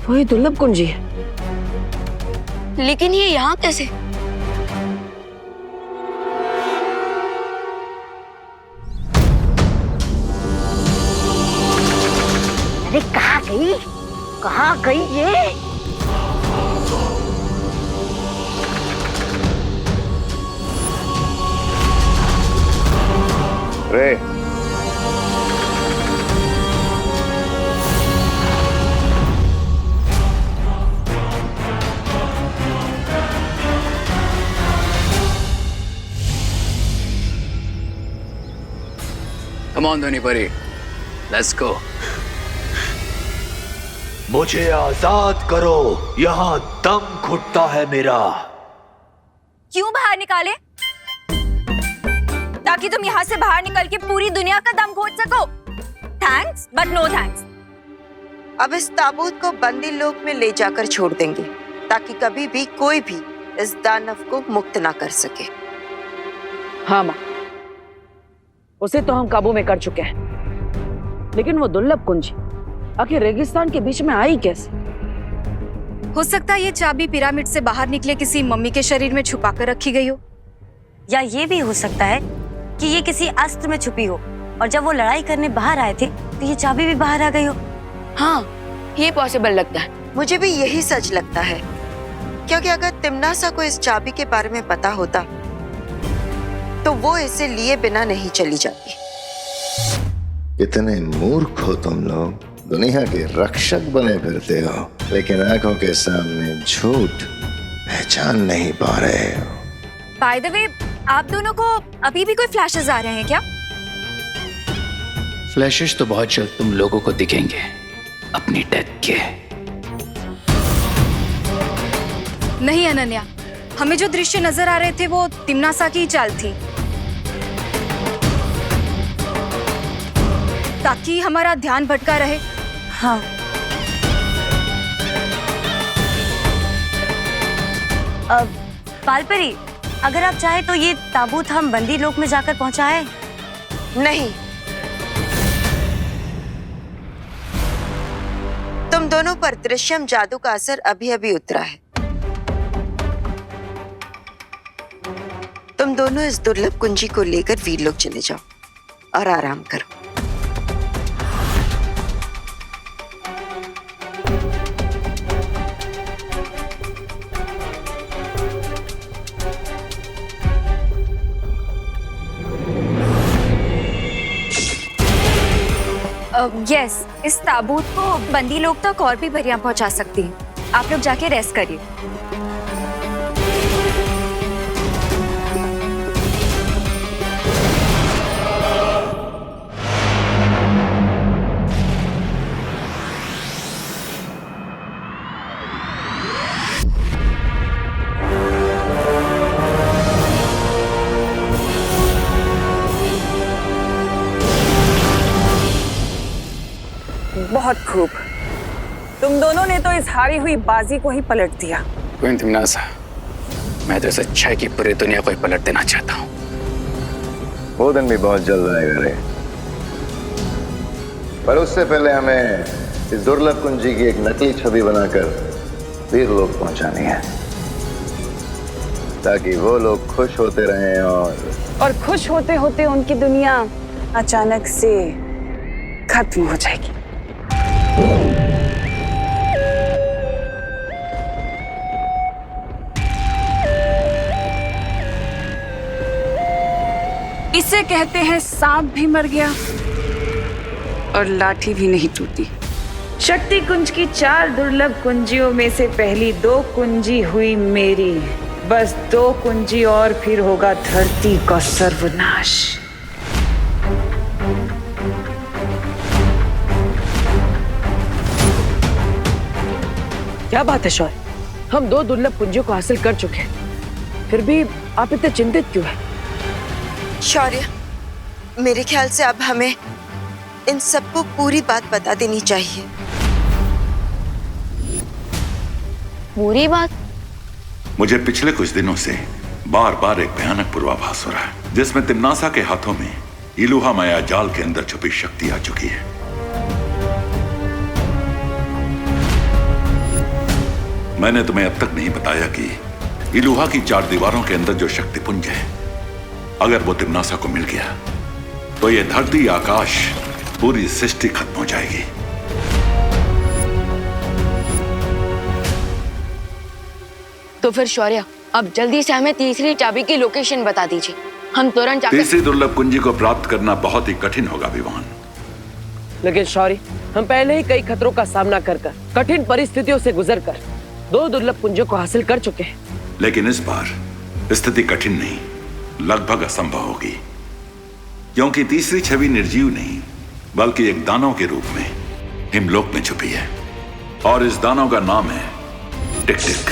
वही दुर्लभ कुंजी है। लेकिन ये यहाँ कैसे? अरे कहाँ गई ये? रे Come on, ध्वनि परी, let's go. मुझे आजाद करो, यहाँ दम घुटता है मेरा। क्यों बाहर निकाले? ताकि तुम यहाँ से बाहर निकल के पूरी दुनिया का दम घोट सको। Thanks but no thanks. अब इस ताबूत को बंदी लोक में ले जाकर छोड़ देंगे ताकि कभी भी कोई भी इस दानव को मुक्त ना कर सके। हाँ माँ, उसे तो हम काबू में कर चुके हैं, लेकिन वो दुर्लभ कुंजी आखिर रेगिस्तान के बीच में आई कैसे? हो सकता है ये चाबी पिरामिड से बाहर निकले किसी मम्मी के शरीर में छुपा कर रखी गई हो, या ये भी हो सकता है कि ये किसी अस्त्र में छुपी हो और जब वो लड़ाई करने बाहर आए थे तो ये चाबी भी बाहर आ गई हो। हाँ, ये पॉसिबल लगता है। मुझे भी यही सच लगता है, क्योंकि अगर तिमनासा को इस चाबी के बारे में पता होता तो वो इसे लिए बिना नहीं चली जाती। कितने मूर्ख हो तुम लोग, दुनिया के रक्षक बने फिरते हो लेकिन आंखों के सामने झूठ पहचान नहीं पा रहे हो। बाय द वे, आप दोनों को अभी भी कोई फ्लैशेस आ रहे हैं क्या? फ्लैशेस तो बहुत जल्द तुम लोगों को दिखेंगे अपनी डेथ के। नहीं अनन्या, हमें जो दृश्य नजर आ रहे थे वो तिमनासा की चाल थी, ताकि हमारा ध्यान भटका रहे। हाँ, पालपरी, अगर आप चाहे तो ये ताबूत हम बंदी लोक में जाकर पहुंचाए। नहीं, तुम दोनों पर दृश्यम जादू का असर अभी अभी उतरा है। तुम दोनों इस दुर्लभ कुंजी को लेकर वीरलोक चले जाओ और आराम करो। यस, इस ताबूत को बंदी लोग तक और भी परियां पहुंचा सकती हैं। आप लोग जाके रेस्ट करिए। बहुत खूब, तुम दोनों ने तो इस हारी हुई बाजी को ही पलट दिया। क्वीन तिमनासा, मैं तो इस अच्छाई की पूरी दुनिया को ही पलट देना चाहता हूँ। वो दिन भी बहुत जल्द आएगा रे, पर उससे पहले हमें इस दुर्लभ कुंजी की एक नकली छवि बनाकर वीरलोक पहुंचानी है, ताकि वो लोग खुश होते रहें और खुश होते होते उनकी दुनिया अचानक से खत्म हो जाएगी। इसे कहते हैं सांप भी मर गया और लाठी भी नहीं टूटी। शक्ति कुंज की 4 दुर्लभ कुंजियों में से पहली 2 कुंजी हुई मेरी। बस 2 कुंजी और फिर होगा धरती का सर्वनाश। क्या बात है शौर्य, हम 2 दुर्लभ कुंजियों को हासिल कर चुके हैं, फिर भी आप इतने चिंतित क्यों हैं? शौर्य, मेरे ख्याल से अब हमें इन सबको पूरी बात बता देनी चाहिए। पूरी बात? मुझे पिछले कुछ दिनों से बार बार एक भयानक पूर्वाभास हो रहा है, जिसमें तिमनासा के हाथों में इलुहा माया जाल के अंदर छुपी शक्ति आ चुकी है। मैंने तुम्हें अब तक नहीं बताया कि इलुहा की 4 दीवारों के अंदर जो शक्ति पुंज है, अगर वो तिमनासा को मिल गया तो ये धरती, आकाश, पूरी सृष्टि खत्म हो जाएगी। तो फिर शौर्य, अब जल्दी से हमें तीसरी चाबी की लोकेशन बता दीजिए, हम तुरंत जाकर। तीसरी दुर्लभ कुंजी को प्राप्त करना बहुत ही कठिन होगा विवान। लेकिन शौर्य, हम पहले ही कई खतरों का सामना कर कठिन परिस्थितियों से गुजरकर 2 दुर्लभ कुंजियों को हासिल कर चुके हैं। लेकिन इस बार स्थिति कठिन नहीं, लगभग असंभव होगी, क्योंकि तीसरी छवि निर्जीव नहीं बल्कि एक दानव के रूप में हिमलोक में छुपी है, और इस दानव का नाम है टिक टिक।